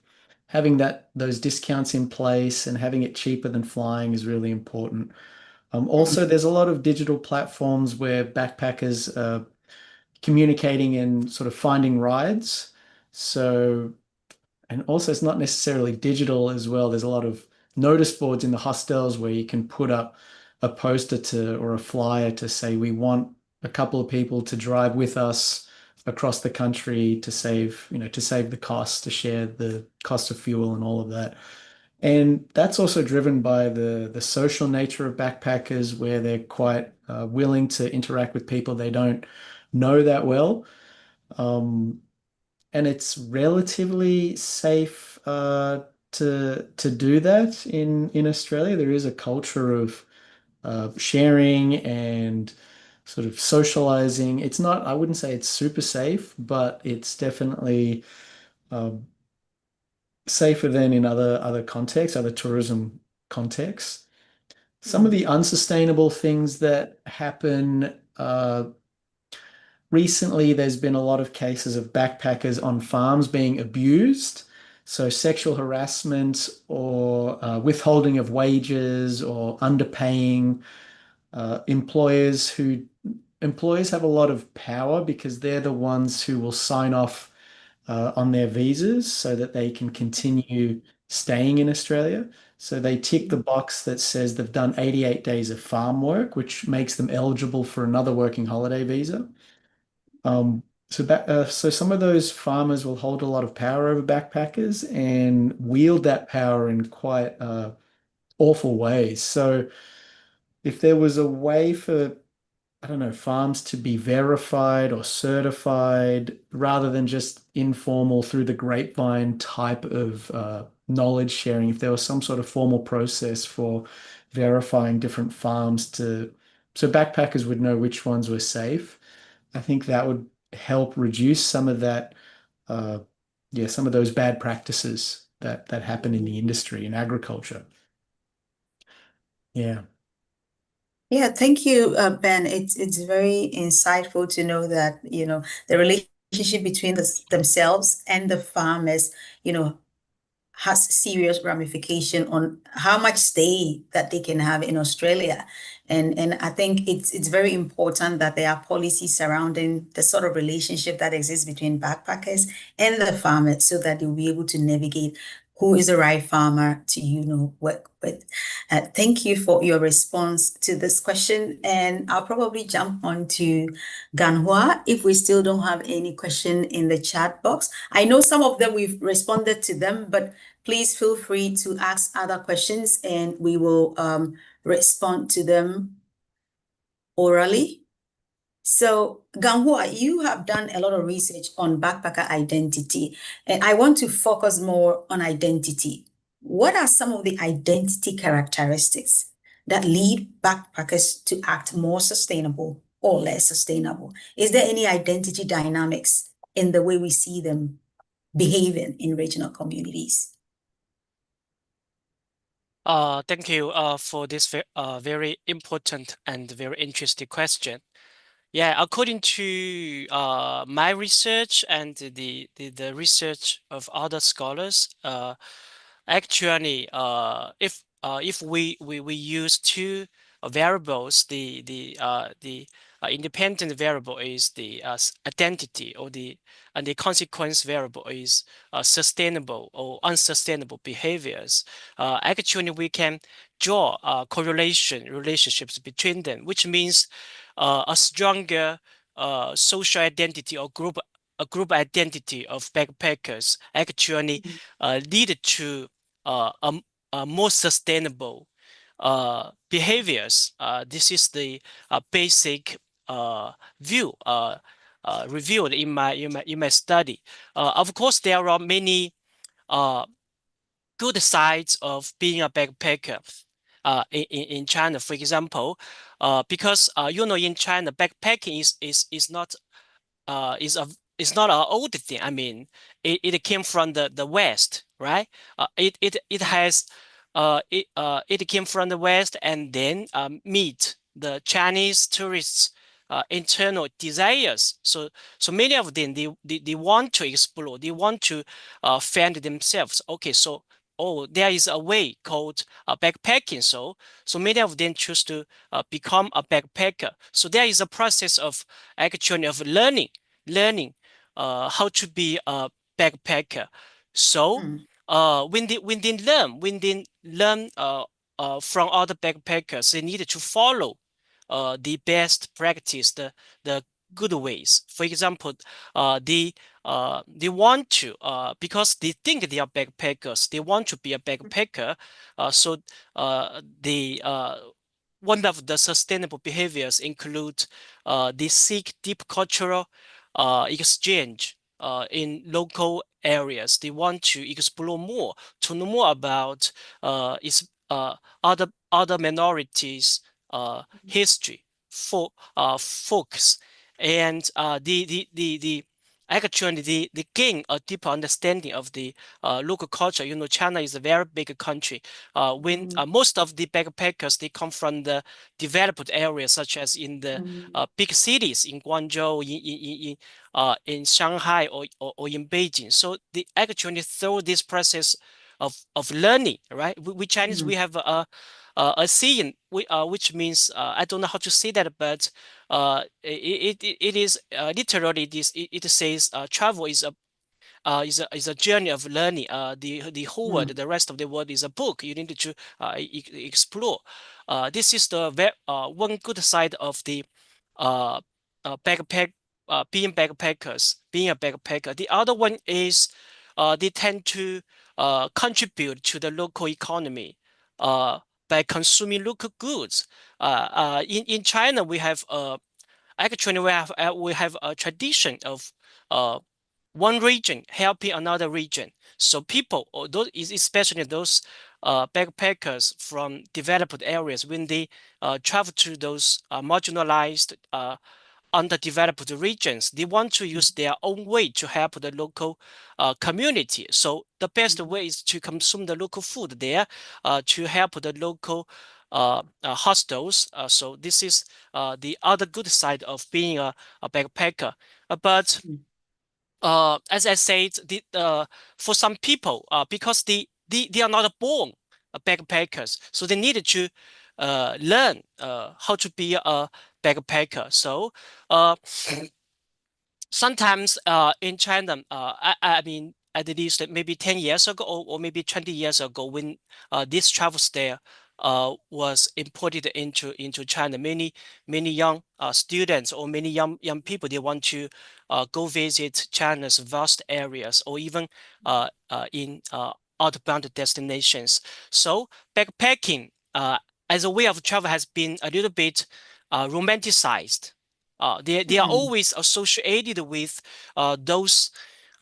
having those discounts in place and having it cheaper than flying is really important. Also, there's a lot of digital platforms where backpackers are communicating and sort of finding rides. So, and also it's not necessarily digital as well. There's a lot of notice boards in the hostels where you can put up a poster or a flyer to say, we want a couple of people to drive with us across the country to save the cost, to share the cost of fuel and all of that. And that's also driven by the social nature of backpackers, where they're quite willing to interact with people they don't know that well. And it's relatively safe to do that in Australia. There is a culture of sharing and sort of socializing. It's not, I wouldn't say it's super safe, but it's definitely safer than in other contexts, other tourism contexts. Some of the unsustainable things that happen, recently there's been a lot of cases of backpackers on farms being abused. So sexual harassment or withholding of wages or underpaying employers have a lot of power because they're the ones who will sign off on their visas so that they can continue staying in Australia. So they tick the box that says they've done 88 days of farm work, which makes them eligible for another working holiday visa. So some of those farmers will hold a lot of power over backpackers and wield that power in quite awful ways. So if there was a way for I don't know, farms to be verified or certified rather than just informal through the grapevine type of knowledge sharing. If there was some sort of formal process for verifying different farms so backpackers would know which ones were safe, I think that would help reduce some of that, some of those bad practices that happen in the industry, in agriculture. Yeah. Yeah, thank you, Ben. It's very insightful to know that, the relationship between themselves and the farmers, has serious ramification on how much stay that they can have in Australia. And I think it's very important that there are policies surrounding the sort of relationship that exists between backpackers and the farmers so that they'll be able to navigate who is the right farmer to, work with. Thank you for your response to this question. And I'll probably jump on to Ganhua if we still don't have any question in the chat box. I know some of them we've responded to them, but please feel free to ask other questions and we will respond to them orally. So, Ganhua, you have done a lot of research on backpacker identity, and I want to focus more on identity. What are some of the identity characteristics that lead backpackers to act more sustainable or less sustainable? Is there any identity dynamics in the way we see them behaving in regional communities? Thank you for this very important and very interesting question. Yeah, according to my research and the research of other scholars, actually, if we use two variables, the independent variable is the identity, and the consequence variable is sustainable or unsustainable behaviors. Actually, we can draw relationships between them, which means a stronger social identity or a group identity of backpackers actually lead to a more sustainable behaviors. This is the basic view revealed in my study. Of course, there are many good sides of being a backpacker in China. For example, because in China, backpacking is not it's not an old thing. I mean, it came from the West, right? It has it came from the West and then meet the Chinese tourists' internal desires. So many of them they want to explore, they want to fend themselves. Okay, so there is a way called backpacking. So many of them choose to become a backpacker. So there is a process of actually of learning how to be a backpacker. So when they learn from other backpackers, they need to follow the best practice, the good ways. For example, they want to because they think they are backpackers, they want to be a backpacker. So they one of the sustainable behaviors include they seek deep cultural exchange in local areas. They want to explore more, to know more about other minorities' history, folks, and actually they gain a deeper understanding of the local culture. China is a very big country. When most of the backpackers they come from the developed areas, such as in the big cities in Guangzhou, in Shanghai, or in Beijing. So they actually through this process of learning, right? We Chinese we have a saying which means I don't know how to say that, but it is literally this. It says travel is a journey of learning. The whole world, the rest of the world is a book. You need to explore. This is the one good side of the backpack being backpackers, being a backpacker. The other one is they tend to contribute to the local economy by consuming local goods. In China, we have actually we have a tradition of one region helping another region. So people, or those, especially those backpackers from developed areas, when they travel to those marginalized, underdeveloped regions, they want to use their own way to help the local community. So the best way is to consume the local food there, to help the local hostels. So this is the other good side of being a backpacker. But as I said, for some people, because they are not born backpackers, so they needed to learn how to be a backpacker. So sometimes in China, I mean, at least maybe 10 years ago or maybe 20 years ago, when this travel style was imported into China, many young students or many young people, they want to go visit China's vast areas or even in outbound destinations. So backpacking as a way of travel has been a little bit romanticized. They are always associated with those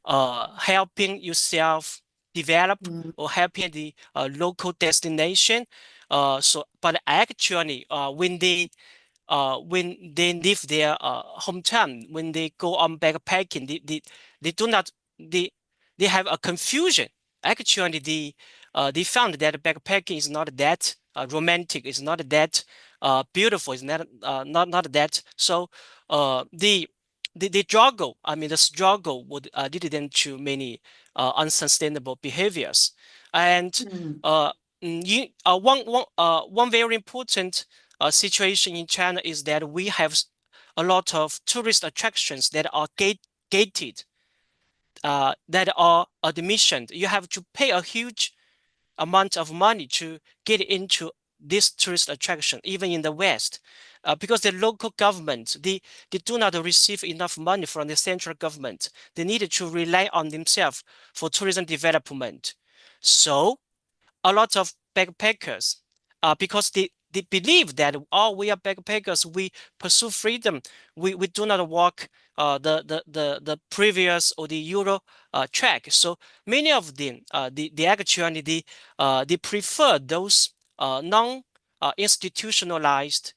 helping yourself develop or helping the local destination. But actually, when they leave their hometown, when they go on backpacking, they do not they have a confusion. Actually, they found that backpacking is not that romantic. It's not that beautiful. It's not that. So the struggle. I mean, the struggle would lead them to many unsustainable behaviors. And one very important situation in China is that we have a lot of tourist attractions that are gated, that are admission. You have to pay a huge amount of money to get into this tourist attraction, even in the West, because the local government, they do not receive enough money from the central government. They need to rely on themselves for tourism development. So a lot of backpackers, because they believe that, oh, we are backpackers, we pursue freedom, we do not walk the previous or the Euro track. So many of them, they actually they prefer those non-institutionalized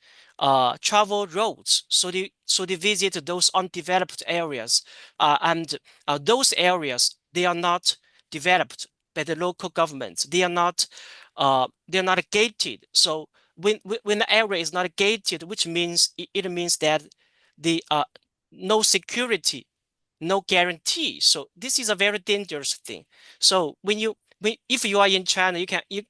travel roads. So they visit those undeveloped areas, and those areas, they are not developed by the local governments. They are not gated. So when the area is not gated, which means it means that the no security, no guarantee. So this is a very dangerous thing. So if you are in China, you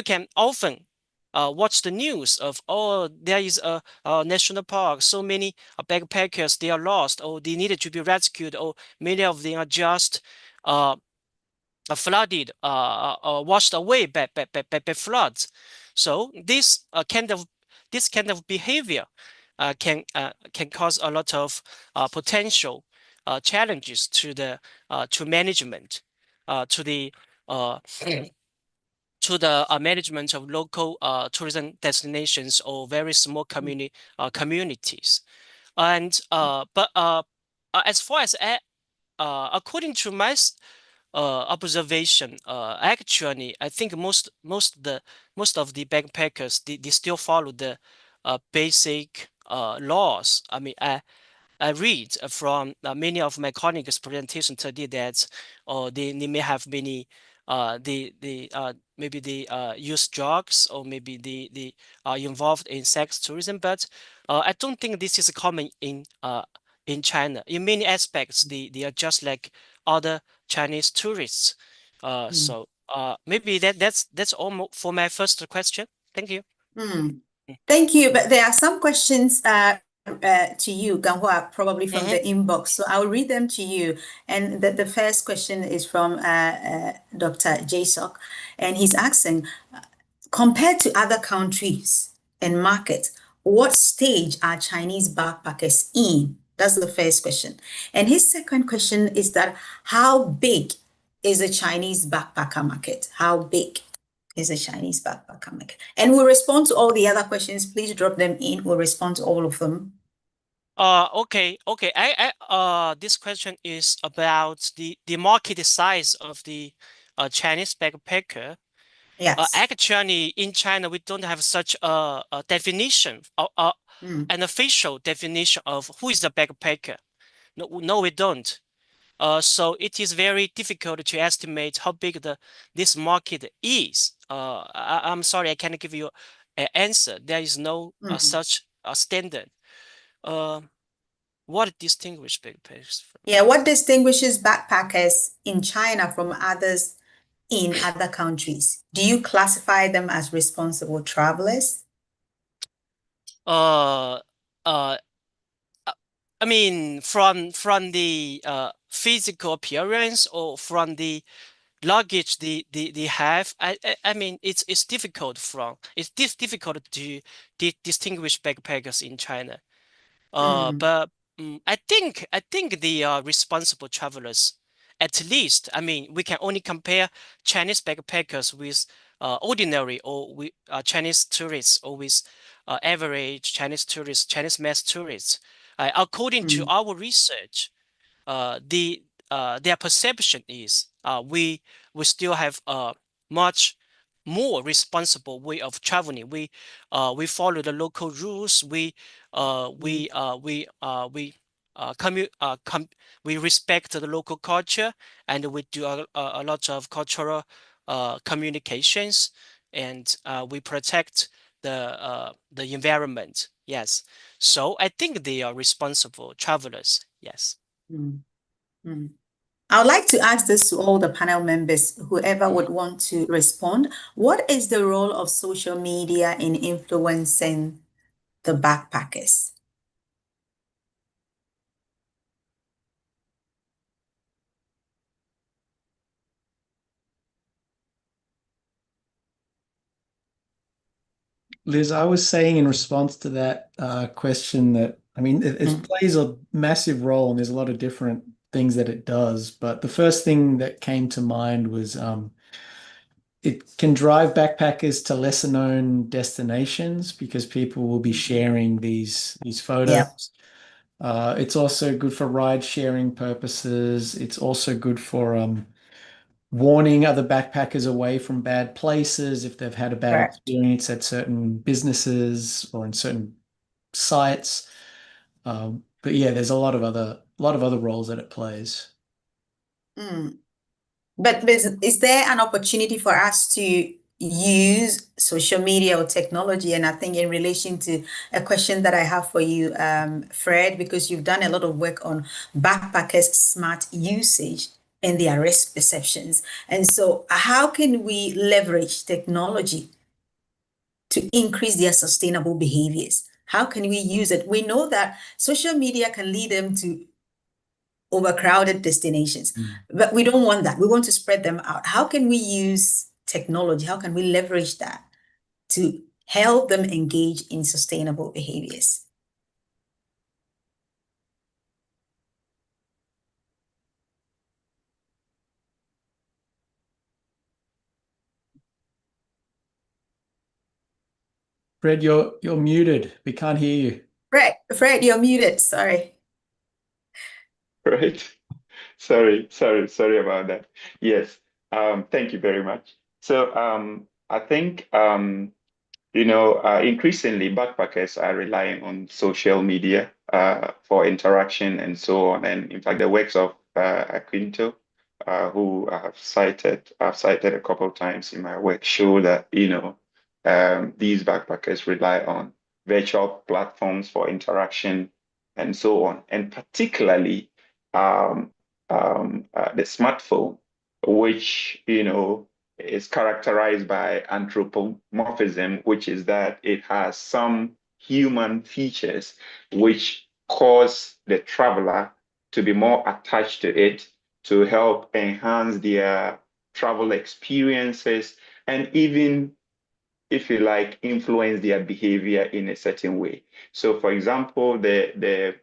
can often watch the news of, oh, there is a national park, so many backpackers, they are lost, or they needed to be rescued, or many of them are just flooded, washed away by floods. So this kind of behavior can cause a lot of potential challenges to the management, to the management of local tourism destinations or very small communities. And but as far as according to my observation, actually, I think most of the backpackers, they still follow the basic laws. I mean, I read from many of my colleagues' presentation today that they may have many maybe they use drugs, or maybe they are involved in sex tourism, but I don't think this is common in China. In many aspects, they are just like other Chinese tourists. So maybe that's all for my first question. Thank you. Thank you. But there are some questions to you, Ganghua, probably from the inbox. So I'll read them to you. And the first question is from Dr. Jaysok, and he's asking, compared to other countries and markets, what stage are Chinese backpackers in? That's the first question. And his second question is that, how big is the Chinese backpacker market? How big is the Chinese backpacker market? And we'll respond to all the other questions. Please drop them in. We'll respond to all of them Okay. This question is about the market size of the Chinese backpacker. Yes. Actually, in China, we don't have such a definition, an official definition of who is a backpacker. No, we don't. So it is very difficult to estimate how big this market is. I'm sorry, I can't give you an answer. There is no such standard. What distinguishes backpackers from? Yeah, what distinguishes backpackers in China from others in other countries? Do you classify them as responsible travelers? Uh, uh, I mean, from the physical appearance or from the luggage they have. I mean, it's difficult difficult to distinguish backpackers in China. But I think they are responsible travelers. At least, I mean, we can only compare Chinese backpackers with ordinary or with Chinese tourists or with average Chinese tourists, Chinese mass tourists. According to our research, their perception is we still have a much more responsible way of traveling. We follow the local rules. We respect the local culture, and we do a lot of cultural communications, and we protect the environment. Yes, so I think they are responsible travelers. Yes. I would like to ask this to all the panel members, whoever would want to respond. What is the role of social media in influencing the backpackers? Liz, I was saying in response to that question that, I mean, it plays a massive role and there's a lot of different things that it does. But the first thing that came to mind was it can drive backpackers to lesser known destinations because people will be sharing these photos. It's also good for ride sharing purposes. It's also good for warning other backpackers away from bad places if they've had a bad experience at certain businesses or in certain sites. But yeah, there's a lot of other roles that it plays. But is there an opportunity for us to use social media or technology? And I think in relation to a question that I have for you, Fred, because you've done a lot of work on backpackers' smart usage and their risk perceptions. And so how can we leverage technology to increase their sustainable behaviors? How can we use it? We know that social media can lead them to overcrowded destinations, but we don't want that. We want to spread them out. How can we use technology? How can we leverage that to help them engage in sustainable behaviors? Fred, you're muted. We can't hear you. Fred, you're muted. Sorry. Right. Sorry about that. Yes. Thank you very much. So I think increasingly backpackers are relying on social media for interaction and so on. And in fact, the works of Aquinto, who I've cited a couple of times in my work, show that these backpackers rely on virtual platforms for interaction and so on, and particularly the smartphone, which is characterized by anthropomorphism, which is that it has some human features which cause the traveler to be more attached to it, to help enhance their travel experiences, and even, if you like, influence their behavior in a certain way. So, for example, the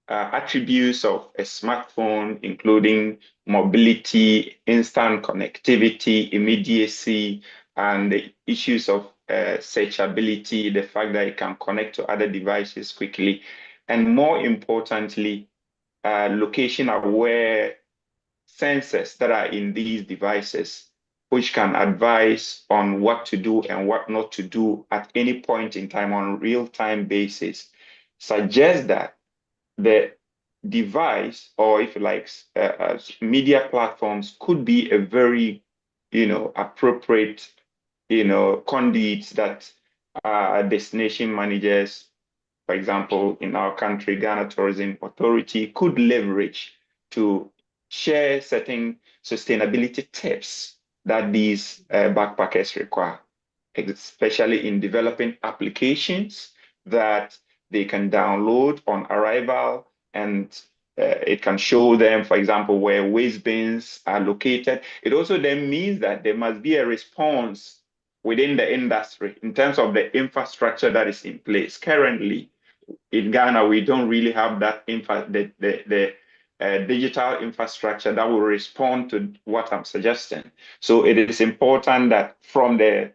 attributes of a smartphone, including mobility, instant connectivity, immediacy, and the issues of searchability, the fact that it can connect to other devices quickly, and more importantly, location-aware sensors that are in these devices, which can advise on what to do and what not to do at any point in time on a real-time basis, suggests that the device, or if you like, media platforms could be a very, appropriate, conduits that destination managers, for example, in our country, Ghana Tourism Authority, could leverage to share certain sustainability tips that these backpackers require, especially in developing applications that they can download on arrival, and it can show them, for example, where waste bins are located. It also then means that there must be a response within the industry in terms of the infrastructure that is in place. Currently, in Ghana, we don't really have that digital infrastructure that will respond to what I'm suggesting. So it is important that from the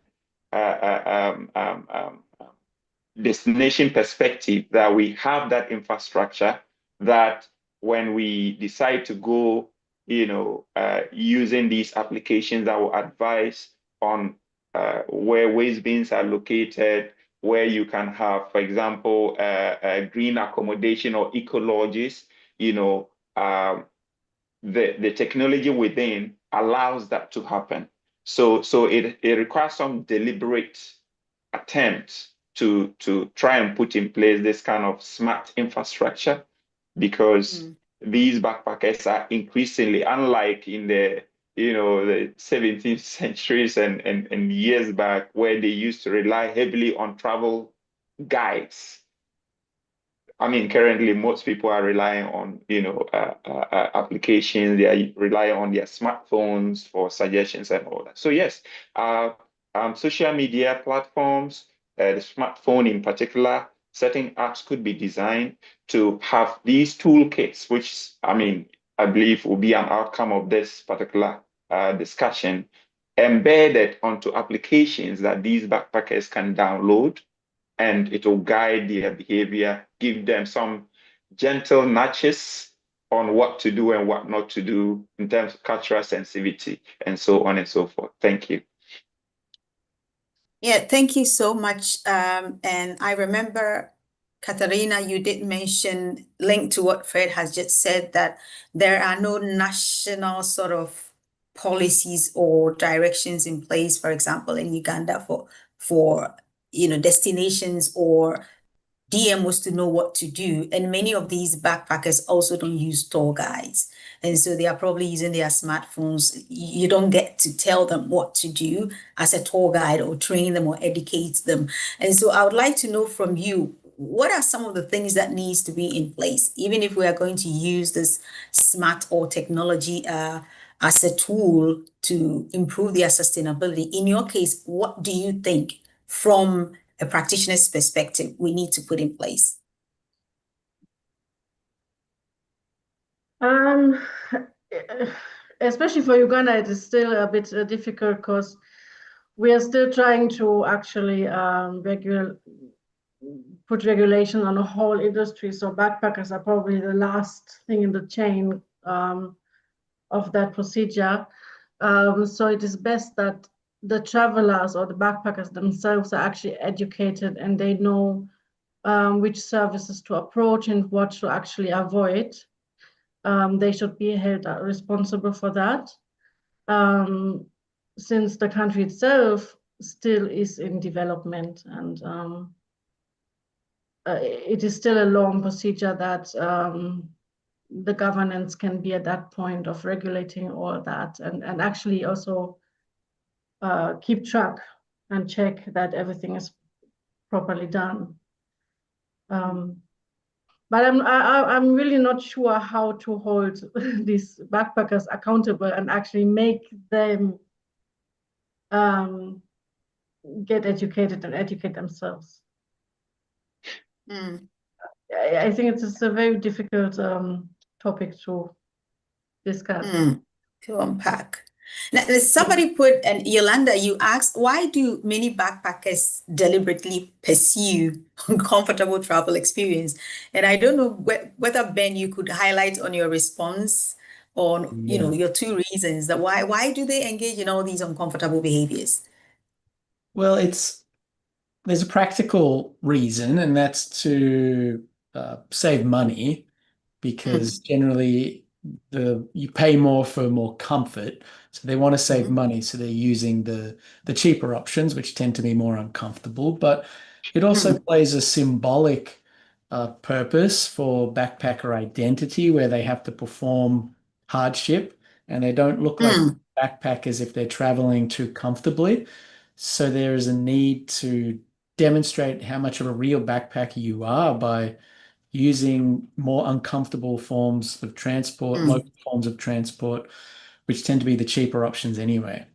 destination perspective, that we have that infrastructure, that when we decide to go, using these applications that will advise on where waste bins are located, where you can have, for example, green accommodation or eco-lodges, the technology within allows that to happen. So it requires some deliberate attempt to try and put in place this kind of smart infrastructure, because these backpackers are increasingly, unlike in the the 17th centuries and years back, where they used to rely heavily on travel guides. I mean, currently most people are relying on applications. They are relying on their smartphones for suggestions and all that. So yes, social media platforms, the smartphone in particular, certain apps could be designed to have these toolkits, which I believe will be an outcome of this particular discussion, embedded onto applications that these backpackers can download, and it will guide their behavior, give them some gentle nudges on what to do and what not to do in terms of cultural sensitivity, and so on and so forth. Thank you. Yeah, thank you so much. And I remember, Katharina, you did mention, linked to what Fred has just said, that there are no national sort of policies or directions in place, for example, in Uganda for destinations or DMOs to know what to do. And many of these backpackers also don't use tour guides. And so they are probably using their smartphones. You don't get to tell them what to do as a tour guide or train them or educate them. And so I would like to know from you, what are some of the things that needs to be in place, even if we are going to use this smart or technology as a tool to improve their sustainability? In your case, what do you think from a practitioner's perspective we need to put in place? Especially for Uganda, it is still a bit difficult because we are still trying to actually put regulation on the whole industry. So backpackers are probably the last thing in the chain of that procedure. So it is best that the travelers or the backpackers themselves are actually educated and they know which services to approach and what to actually avoid. They should be held responsible for that, since the country itself still is in development, and it is still a long procedure that the governance can be at that point of regulating all that, and actually also keep track and check that everything is properly done. But I'm really not sure how to hold these backpackers accountable and actually make them get educated and educate themselves. I think it's a very difficult topic to discuss. To unpack. Now, somebody put, and Yolanda, you asked, why do many backpackers deliberately pursue uncomfortable travel experience? And I don't know whether, Ben, you could highlight on your response on, your two reasons that why do they engage in all these uncomfortable behaviors? Well, there's a practical reason, and that's to save money, because generally you pay more for more comfort. So they want to save money, so they're using the cheaper options, which tend to be more uncomfortable. But it also plays a symbolic purpose for backpacker identity, where they have to perform hardship, and they don't look like backpackers if they're traveling too comfortably. So there is a need to demonstrate how much of a real backpacker you are by using more uncomfortable forms of transport, local forms of transport, which tend to be the cheaper options anyway.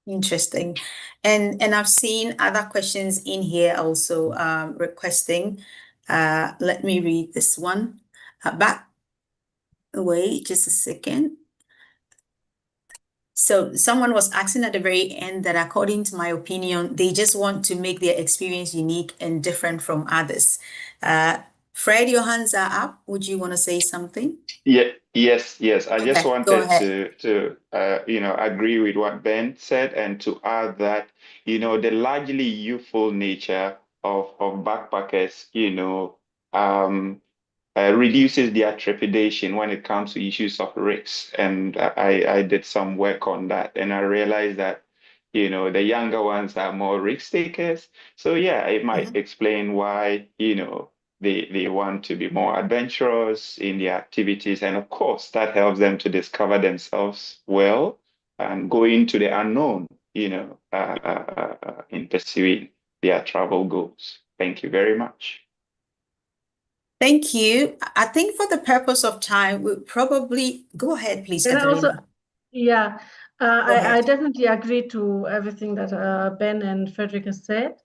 Interesting. And I've seen other questions in here also requesting. Let me read this one. Wait just a second. So someone was asking at the very end that, according to my opinion, they just want to make their experience unique and different from others. Fred, your hands are up. Would you want to say something? Yeah, yes. I just Okay, go wanted ahead. to agree with what Ben said, and to add that, the largely youthful nature of backpackers, reduces their trepidation when it comes to issues of risks. And I did some work on that, and I realized that, the younger ones are more risk takers. So yeah, it might explain why, they want to be more adventurous in their activities. And of course, that helps them to discover themselves well and go into the unknown, in pursuing their travel goals. Thank you very much. Thank you. I think for the purpose of time, we'll probably go ahead, please, And Katarina. I definitely agree to everything that Ben and Frederick has said.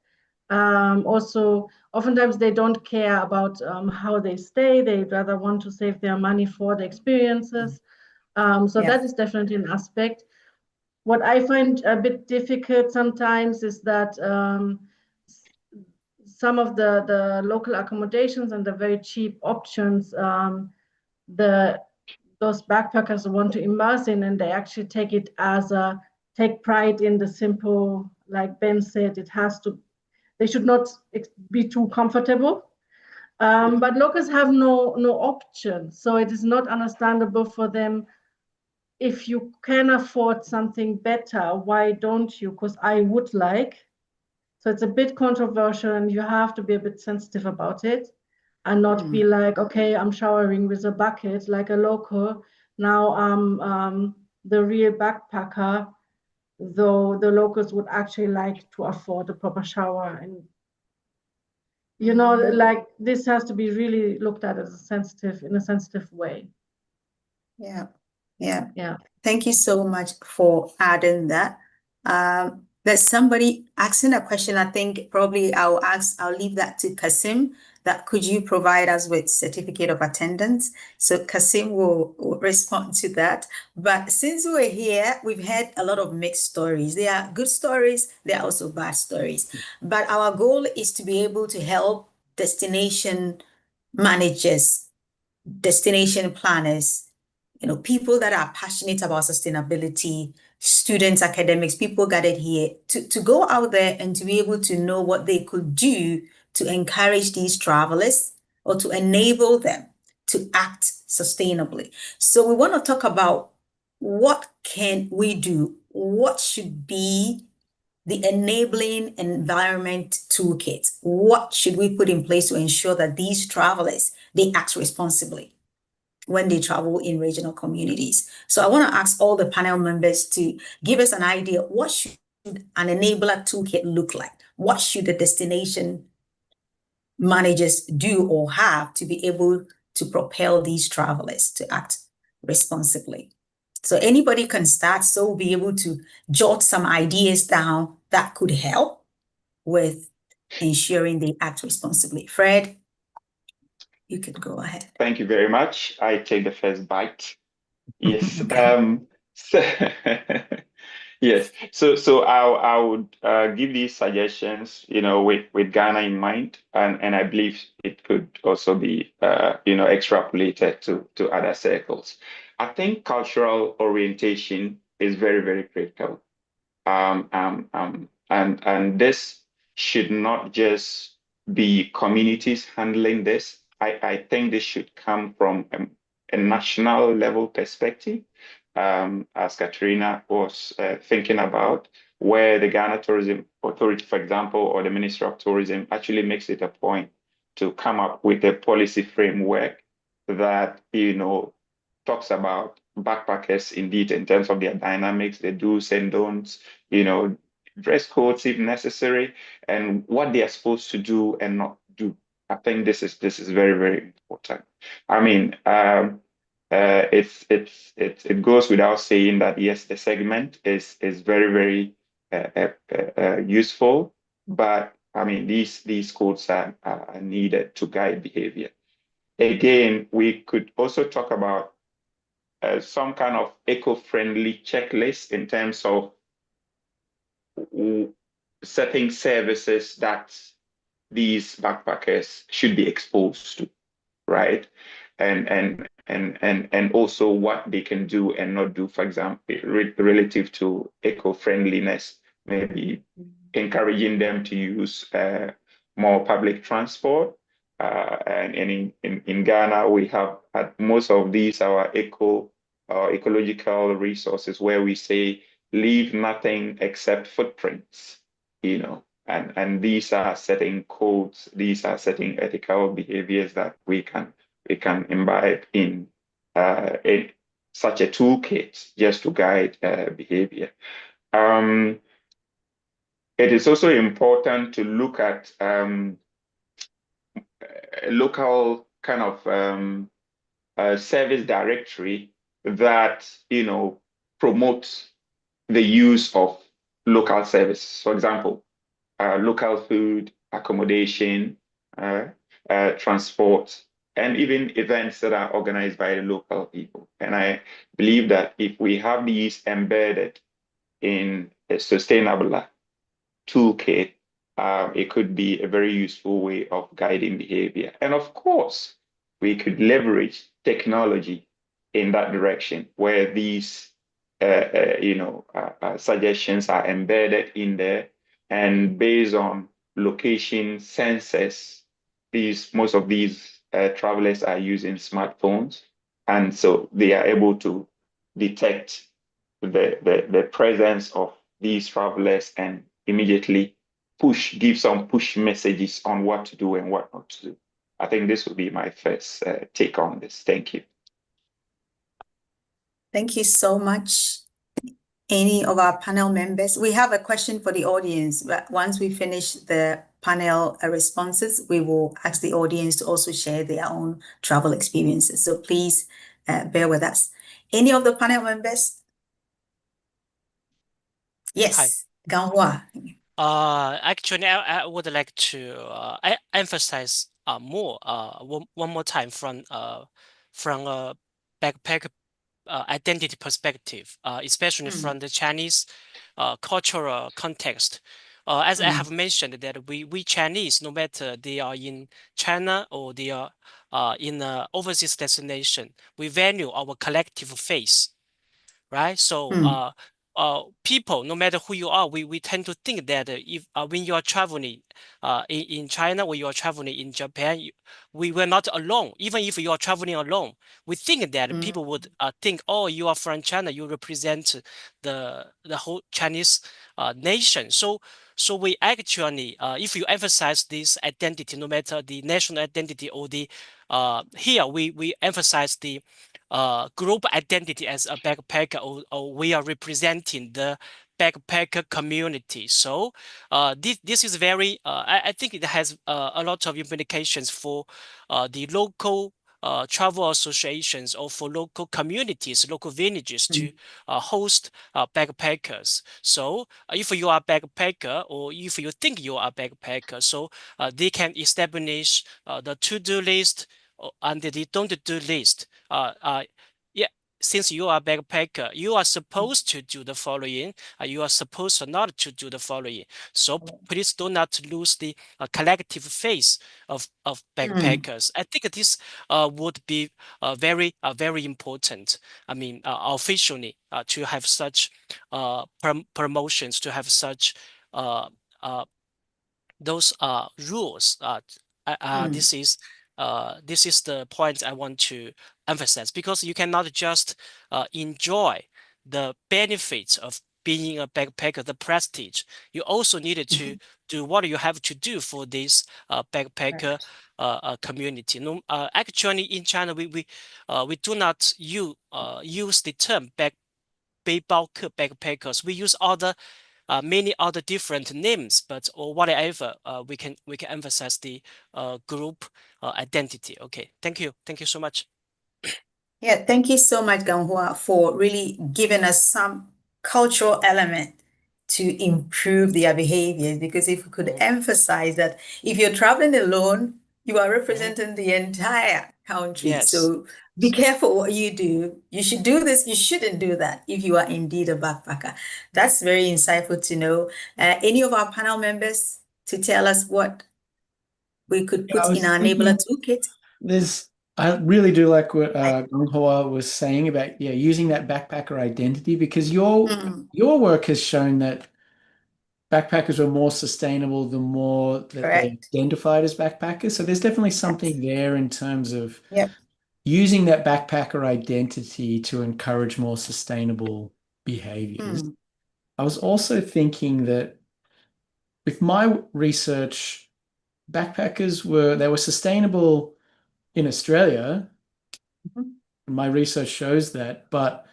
Also, oftentimes they don't care about how they stay. They rather want to save their money for the experiences. That is definitely an aspect. What I find a bit difficult sometimes is that some of the local accommodations and the very cheap options, those backpackers want to immerse in, and they actually take pride in the simple, like Ben said, they should not be too comfortable. But locals have no option, so it is not understandable for them. If you can afford something better, why don't you? Because I would like. So it's a bit controversial, and you have to be a bit sensitive about it and not be like, okay, I'm showering with a bucket like a local. Now I'm the real backpacker, though the locals would actually like to afford a proper shower. And, like this has to be really looked at as in a sensitive way. Yeah. Thank you so much for adding that. There's somebody asking a question. I think probably I'll leave that to Kasim. That could you provide us with certificate of attendance? So Kasim will respond to that. But since we're here, we've had a lot of mixed stories. There are good stories, there are also bad stories. But our goal is to be able to help destination managers, destination planners, people that are passionate about sustainability, students, academics, people gathered here to go out there and to be able to know what they could do to encourage these travelers or to enable them to act sustainably. So we want to talk about what can we do? What should be the enabling environment toolkit? What should we put in place to ensure that these travelers, they act responsibly when they travel in regional communities? So I want to ask all the panel members to give us an idea, what should an enabler toolkit look like? What should the destination managers do or have to be able to propel these travelers to act responsibly? So anybody can start, so we'll be able to jot some ideas down that could help with ensuring they act responsibly. Fred, you could go ahead. Thank you very much. I take the first bite. Yes. Okay. So yes. So I would give these suggestions, with Ghana in mind, and I believe it could also be extrapolated to other circles. I think cultural orientation is very, very critical. And this should not just be communities handling this. I think this should come from a national level perspective, as Katrina was thinking about, where the Ghana Tourism Authority, for example, or the Ministry of Tourism actually makes it a point to come up with a policy framework that, talks about backpackers indeed in terms of their dynamics, the do's and don'ts, you know, dress codes if necessary, and what they are supposed to do and not do. I think this is very, very important. I mean, it goes without saying that yes, the segment is very, very useful, but I mean these codes are needed to guide behavior. Again, we could also talk about some kind of eco-friendly checklist in terms of setting services that these backpackers should be exposed to, right? And also what they can do and not do, for example, relative to eco-friendliness, maybe encouraging them to use more public transport. And in Ghana, we have at most of these our ecological resources where we say leave nothing except footprints, and these are setting codes, these are setting ethical behaviors that we can imbibe in such a toolkit just to guide behavior. It is also important to look at a local kind of service directory that promotes the use of local services. For example, local food, accommodation, transport, and even events that are organized by the local people. And I believe that if we have these embedded in a sustainable toolkit, it could be a very useful way of guiding behavior. And of course, we could leverage technology in that direction where these suggestions are embedded in there, and based on location sensors, most of these travelers are using smartphones, and so they are able to detect the presence of these travelers and immediately give some push messages on what to do and what not to do. I think this would be my first take on this. Thank you. Thank you so much. Any of our panel members? We have a question for the audience, but once we finish the panel responses, we will ask the audience to also share their own travel experiences. So please bear with us. Any of the panel members? Yes, Ganhua. Actually, I would like to emphasize more one more time from a backpack identity perspective, especially from the Chinese cultural context. As I have mentioned, that we Chinese, no matter they are in China or they are in an overseas destination, we value our collective face, right? So people, no matter who you are, we tend to think that if when you are traveling in China or you are traveling in Japan, we were not alone. Even if you are traveling alone, we think that people would think, oh, you are from China, you represent the whole Chinese nation. So we actually, if you emphasize this identity, no matter the national identity or the here we emphasize the group identity as a backpacker, or we are representing the backpacker community. So this is very, I think it has a lot of implications for the local travel associations or for local communities, local villages to host backpackers. So if you are a backpacker or if you think you are a backpacker, so they can establish the to-do list and the don't do list. Yeah, since you are a backpacker, you are supposed to do the following. You are supposed not to do the following. So please do not lose the collective faith of backpackers. I think this would be very important. I mean, officially to have such promotions, to have such those rules. This is the point I want to emphasize, because you cannot just enjoy the benefits of being a backpacker, the prestige. You also needed to do what you have to do for this backpacker community. No, actually, in China, we do not use the term backpackers. We use many other different names, but or whatever, we can emphasize the group identity. Okay, thank you so much. Yeah, thank you so much, Ganghua, for really giving us some cultural element to improve their behavior. Because if we could emphasize that if you're traveling alone, you are representing the entire country. Yes. So be careful what you do. You should do this, you shouldn't do that if you are indeed a backpacker. That's very insightful to know. Any of our panel members to tell us what we could Yeah, I put was in our thinking enabler toolkit? I really do like what Gonghua was saying about using that backpacker identity, because your work has shown that backpackers are more sustainable the more that they're Correct. identified as backpackers. So there's definitely something there in terms of Yep. using that backpacker identity to encourage more sustainable behaviors. I was also thinking that with my research, backpackers were sustainable in Australia. My research shows that, but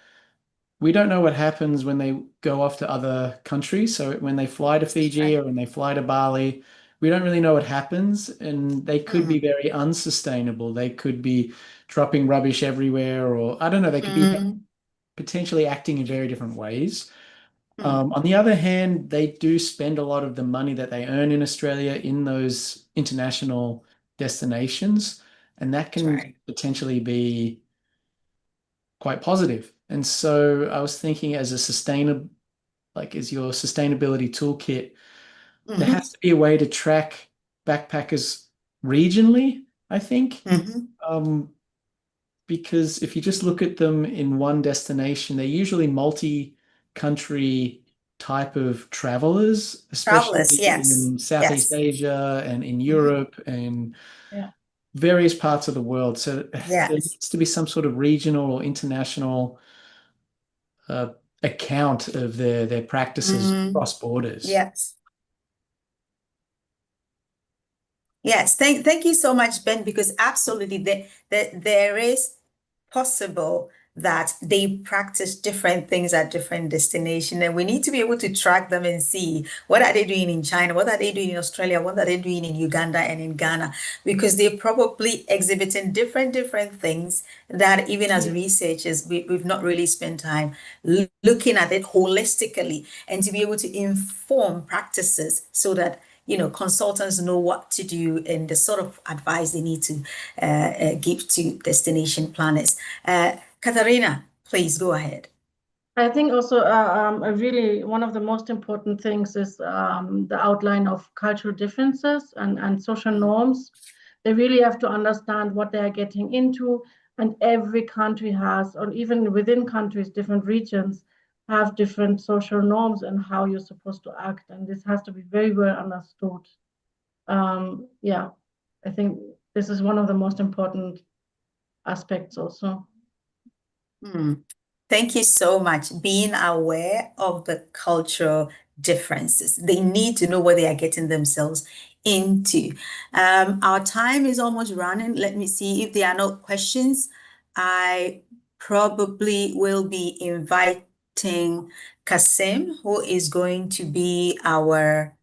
we don't know what happens when they go off to other countries. So when they fly to Fiji or when they fly to Bali, we don't really know what happens, and they could be very unsustainable. They could be dropping rubbish everywhere, or I don't know, they could be potentially acting in very different ways. On the other hand, they do spend a lot of the money that they earn in Australia in those international destinations, and that can potentially be quite positive. And so I was thinking, as your sustainability toolkit, there has to be a way to track backpackers regionally, I think. Because if you just look at them in one destination, they're usually multi-country type of travelers, especially in Southeast Asia and in Europe and various parts of the world. So there needs to be some sort of regional or international account of their practices across borders. Yes, thank you so much, Ben, because absolutely there is possible that they practice different things at different destinations, and we need to be able to track them and see what are they doing in China, what are they doing in Australia, what are they doing in Uganda and in Ghana, because they're probably exhibiting different things that even as researchers we've not really spent time looking at it holistically, and to be able to inform practices so that consultants know what to do and the sort of advice they need to give to destination planners. Katharina, please go ahead. I think also really one of the most important things is the outline of cultural differences and social norms. They really have to understand what they are getting into, and every country has, or even within countries, different regions have different social norms and how you're supposed to act, and this has to be very well understood. I think this is one of the most important aspects also. Thank you so much. Being aware of the cultural differences. They need to know what they are getting themselves into. Our time is almost running. Let me see if there are no questions. I probably will be inviting Kasim, who is going to be our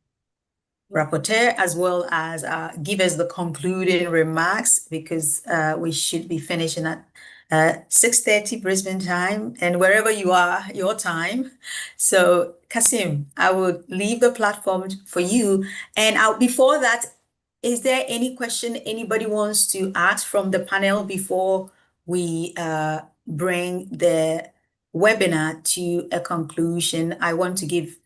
rapporteur, as well as give us the concluding remarks, because we should be finishing at 6:30 Brisbane time, and wherever you are, your time. So Kasim, I will leave the platform for you. And before that, is there any question anybody wants to ask from the panel before we bring the webinar to a conclusion, I want to give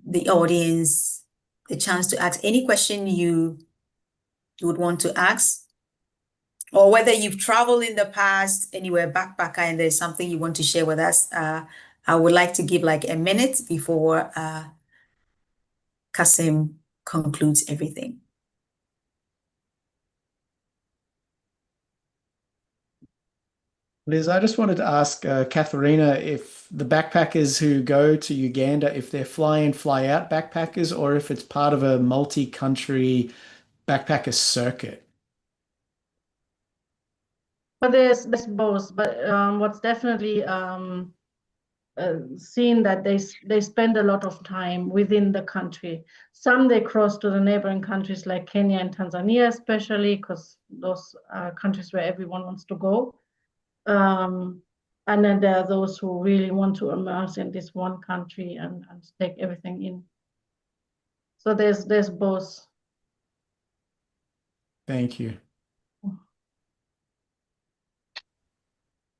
the audience the chance to ask any question you would want to ask, or whether you've traveled in the past and you were a backpacker and there's something you want to share with us. I would like to give like a minute before Kasim concludes everything. Liz, I just wanted to ask Katharina if the backpackers who go to Uganda, if they're fly in, fly out backpackers, or if it's part of a multi-country backpacker circuit. But there's both. But what's definitely seen that they spend a lot of time within the country. Some they cross to the neighboring countries like Kenya and Tanzania, especially because those are countries where everyone wants to go. And then there are those who really want to immerse in this one country and take everything in. So there's both. Thank you.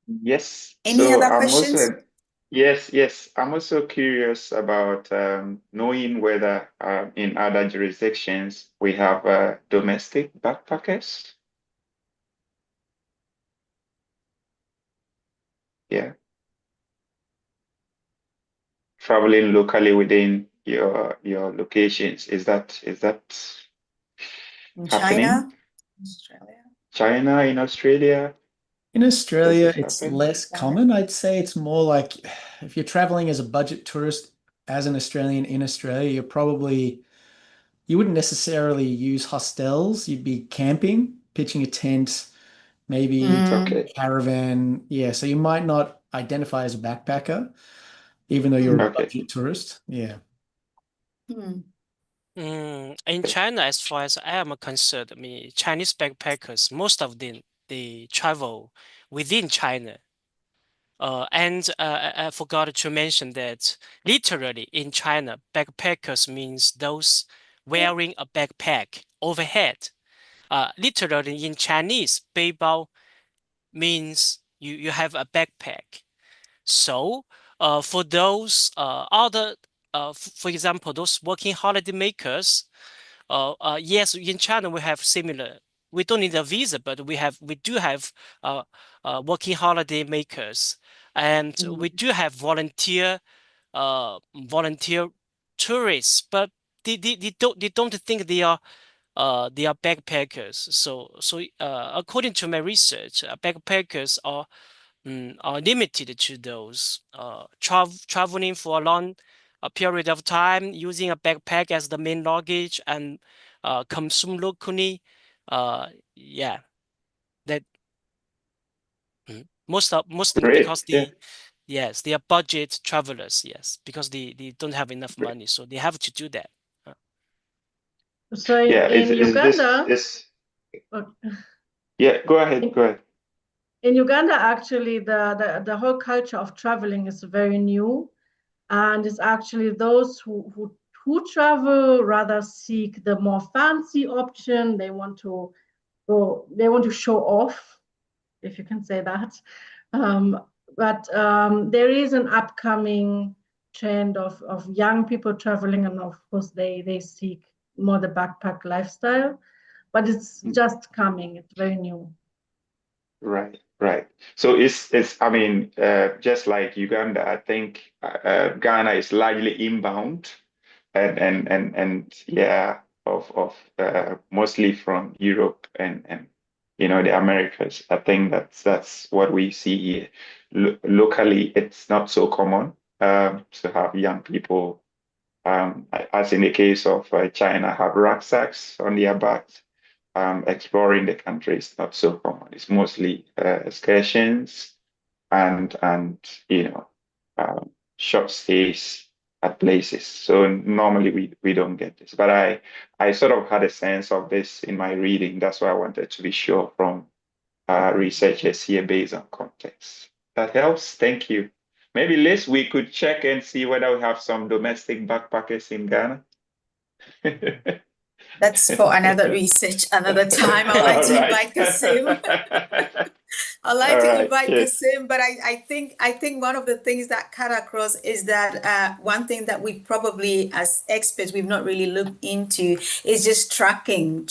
Yes. Any So other I'm questions? also, yes. I'm also curious about knowing whether in other jurisdictions we have domestic backpackers. Yeah. Traveling locally within your locations. Is that In happening? China, Australia. China, in Australia? In Australia, Does it it's happen? less common. I'd say it's more like if you're traveling as a budget tourist as an Australian in Australia, you wouldn't necessarily use hostels. You'd be camping, pitching a tent, maybe Okay. caravan. Yeah, so you might not identify as a backpacker, even though you're a Okay. budget tourist. Yeah. In China, as far as I am concerned, I mean, Chinese backpackers, most of them, they travel within China. And I forgot to mention that literally in China, backpackers means those wearing a backpack overhead. Literally in Chinese, 背包 means you have a backpack. So for those for example, those working holiday makers, yes, in China we have similar. We don't need a visa, but we do have working holiday makers, and we do have volunteer tourists, but they don't think they are backpackers. So according to my research, backpackers are limited to those traveling for a long period of time, using a backpack as the main luggage and consume locally. Yeah, that most Great. because Yeah. yes, they are budget travelers. Yes, because they don't have enough Great. money, so they have to do that. So Yeah. in Is this Uganda, yeah, go ahead. Go ahead. in Uganda, actually, the whole culture of traveling is very new, and it's actually those who travel rather seek the more fancy option. They want to go. They want to show off, if you can say that. But there is an upcoming trend of young people traveling, and of course they seek more the backpack lifestyle. But it's just coming. It's very new. Right. So it's I mean, just like Uganda, I think Ghana is largely inbound and yeah, of mostly from Europe and the Americas. I think that's what we see here. Locally, it's not so common to have young people, as in the case of China, have rucksacks on their backs. Exploring the country is not so common. It's mostly excursions and short stays at places. So normally we don't get this. But I sort of had a sense of this in my reading. That's why I wanted to be sure from researchers here based on context. That helps. Thank you. Maybe Liz, we could check and see whether we have some domestic backpackers in Ghana. That's for another research, another time. I'd like to invite Kasim. I'd like All to right, invite good. Kasim, but I think one of the things that cut across is that one thing that we probably as experts we've not really looked into is just tracking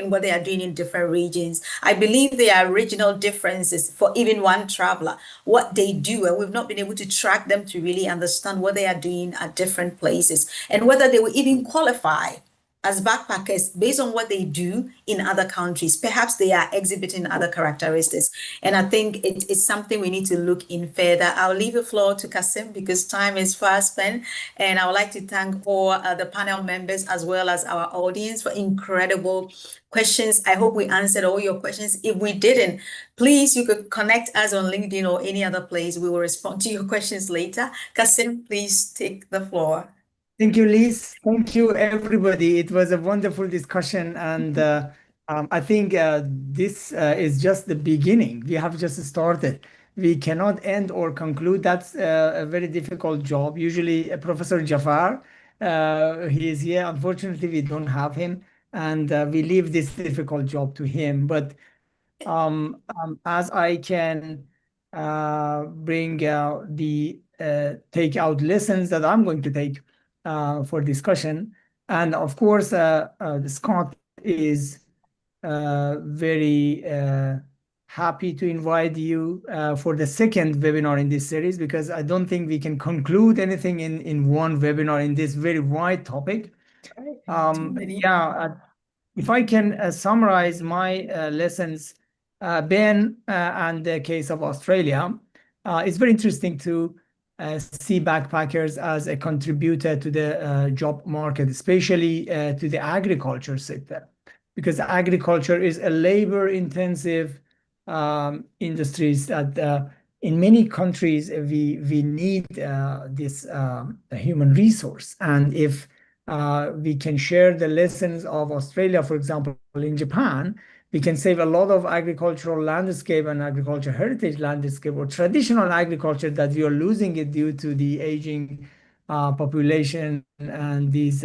what they are doing in different regions. I believe there are regional differences for even one traveler, what they do, and we've not been able to track them to really understand what they are doing at different places and whether they will even qualify as backpackers based on what they do in other countries. Perhaps they are exhibiting other characteristics. And I think it's something we need to look in further. I'll leave the floor to Kasim because time is fast spent. And I would like to thank all the panel members as well as our audience for incredible questions. I hope we answered all your questions. If we didn't, please, you could connect us on LinkedIn or any other place. We will respond to your questions later. Kasim, please take the floor. Thank you, Liz. Thank you, everybody. It was a wonderful discussion, and I think this is just the beginning. We have just started. We cannot end or conclude. That's a very difficult job. Usually, Professor Jafar, he is here. Unfortunately, we don't have him, and we leave this difficult job to him. But as I can bring the take out lessons that I'm going to take for discussion. And of course, Scott is very happy to invite you for the second webinar in this series, because I don't think we can conclude anything in one webinar in this very wide topic. If I can summarize my lessons, Ben, and the case of Australia, it's very interesting to see backpackers as a contributor to the job market, especially to the agriculture sector, because agriculture is a labor-intensive industries that in many countries we need this human resource. And if we can share the lessons of Australia, for example, in Japan, we can save a lot of agricultural landscape and agricultural heritage landscape or traditional agriculture that we are losing it due to the aging population and these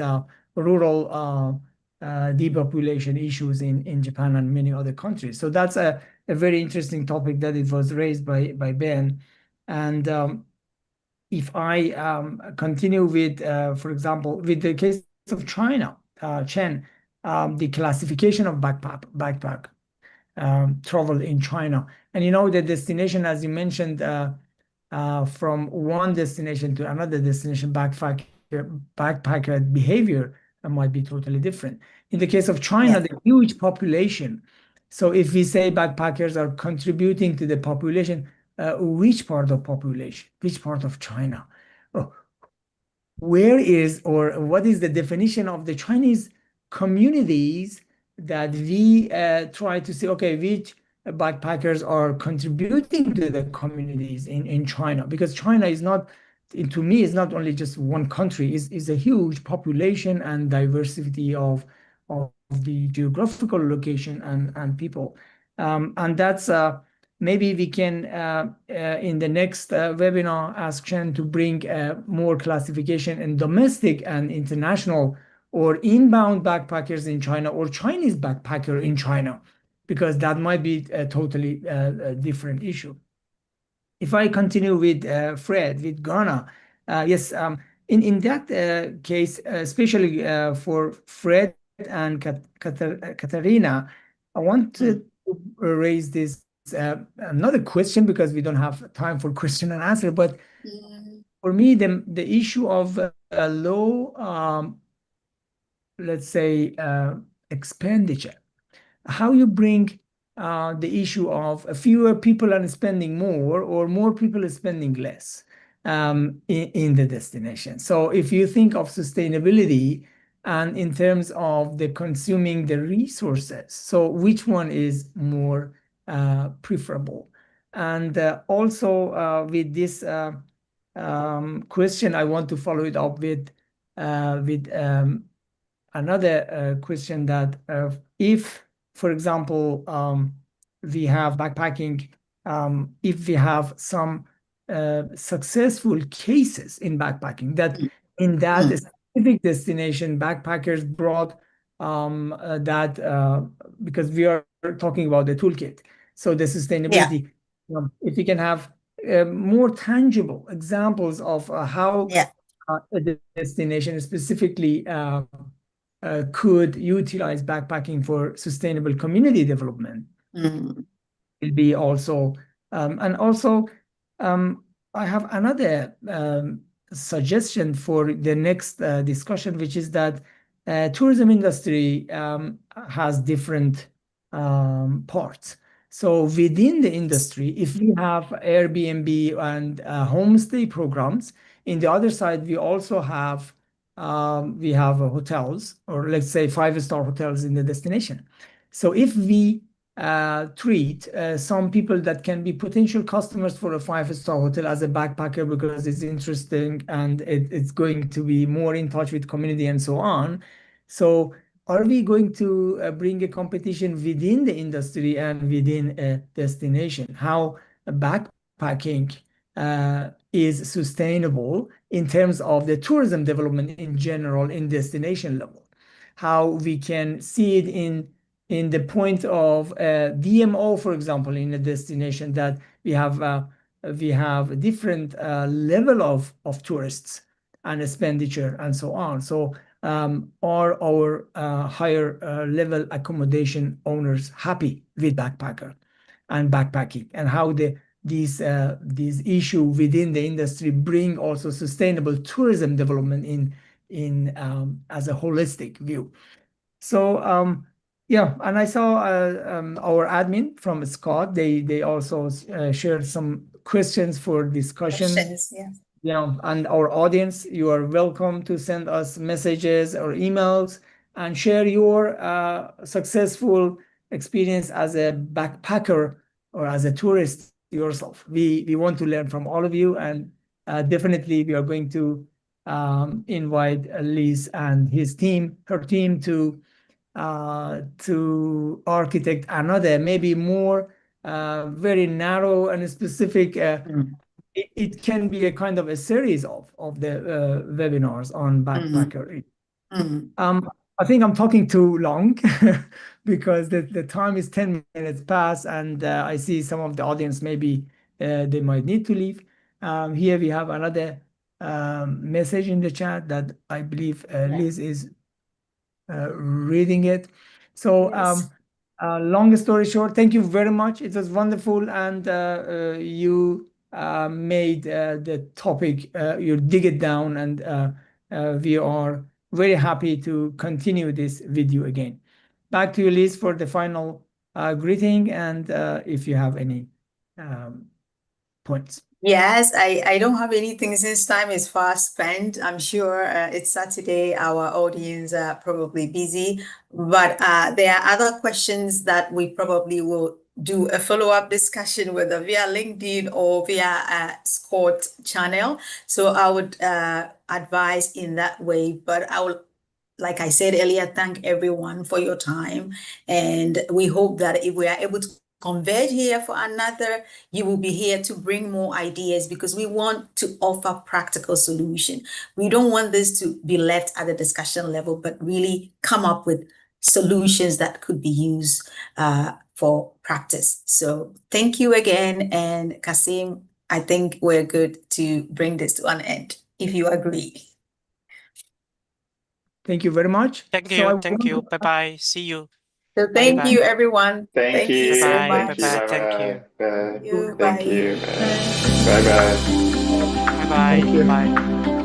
rural depopulation issues in Japan and many other countries. So that's a very interesting topic that it was raised by Ben. And if I continue with, for example, with the case of China, Chen, the classification of backpack travel in China. And you know, the destination, as you mentioned, from one destination to another destination, backpacker behavior might be totally different. In the case of China, the huge population. So if we say backpackers are contributing to the population, which part of population, which part of China? Oh, where is or what is the definition of the Chinese communities that we try to say, okay, which backpackers are contributing to the communities in China? Because China is not, to me, is not only just one country, is a huge population and diversity of the geographical location and people. And that's maybe we can, in the next webinar, ask Chen to bring more classification in domestic and international or inbound backpackers in China or Chinese backpacker in China, because that might be a totally different issue. If I continue with Fred, with Ghana, yes, in that case, especially for Fred and Katarina, I want to raise this another question, because we don't have time for question and answer. But for me, the issue of low, let's say, expenditure, how you bring the issue of fewer people are spending more or more people are spending less in the destination. So if you think of sustainability and in terms of the consuming the resources, so which one is more preferable? And also with this question, I want to follow it up with another question that if, for example, we have backpacking, if we have some successful cases in backpacking that in that specific destination, backpackers brought that, because we are talking about the toolkit. So the sustainability, if we can have more tangible examples of how a destination specifically could utilize backpacking for sustainable community development, will be also, and also I have another suggestion for the next discussion, which is that tourism industry has different parts. So within the industry, if we have Airbnb and homestay programs, in the other side, we also have hotels, or let's say 5-star hotels in the destination. So if we treat some people that can be potential customers for a 5-star hotel as a backpacker because it's interesting and it's going to be more in touch with community and so on. So are we going to bring a competition within the industry and within a destination? How backpacking is sustainable in terms of the tourism development in general in destination level? How we can see it in the point of DMO, for example, in a destination that we have a different level of tourists and expenditure and so on. So are our higher level accommodation owners happy with backpacker and backpacking, and how these issue within the industry bring also sustainable tourism development in as a holistic view. So yeah, and I saw our admin from Scott. They also shared some questions for discussion. Yeah, and our audience, you are welcome to send us messages or emails and share your successful experience as a backpacker or as a tourist yourself. We want to learn from all of you, and definitely we are going to invite Liz and her team to architect another, maybe more very narrow and specific. It can be a kind of a series of the webinars on backpacker. I think I'm talking too long because the time is 10 minutes past, and I see some of the audience, maybe they might need to leave. Here we have another message in the chat that I believe Liz is reading it. So long story short, thank you very much. It was wonderful, and you made the topic, you dig it down, and we are very happy to continue this video again. Back to you, Liz, for the final greeting, and if you have any points. Yes, I don't have anything since time is fast spent. I'm sure it's Saturday, our audience are probably busy, but there are other questions that we probably will do a follow-up discussion, whether via LinkedIn or via Scott channel. So I would advise in that way, but I will, like I said earlier, thank everyone for your time. And we hope that if we are able to converge here for another, you will be here to bring more ideas, because we want to offer practical solution. We don't want this to be left at the discussion level, but really come up with solutions that could be used for practice. So thank you again. And Kasim, I think we're good to bring this to an end, if you agree. Thank you very much. Thank you. Bye-bye. See you. So thank you, everyone. Thank you so Bye-bye. much. Bye-bye. Thank you. Thank you. Bye-bye. Bye-bye. Bye.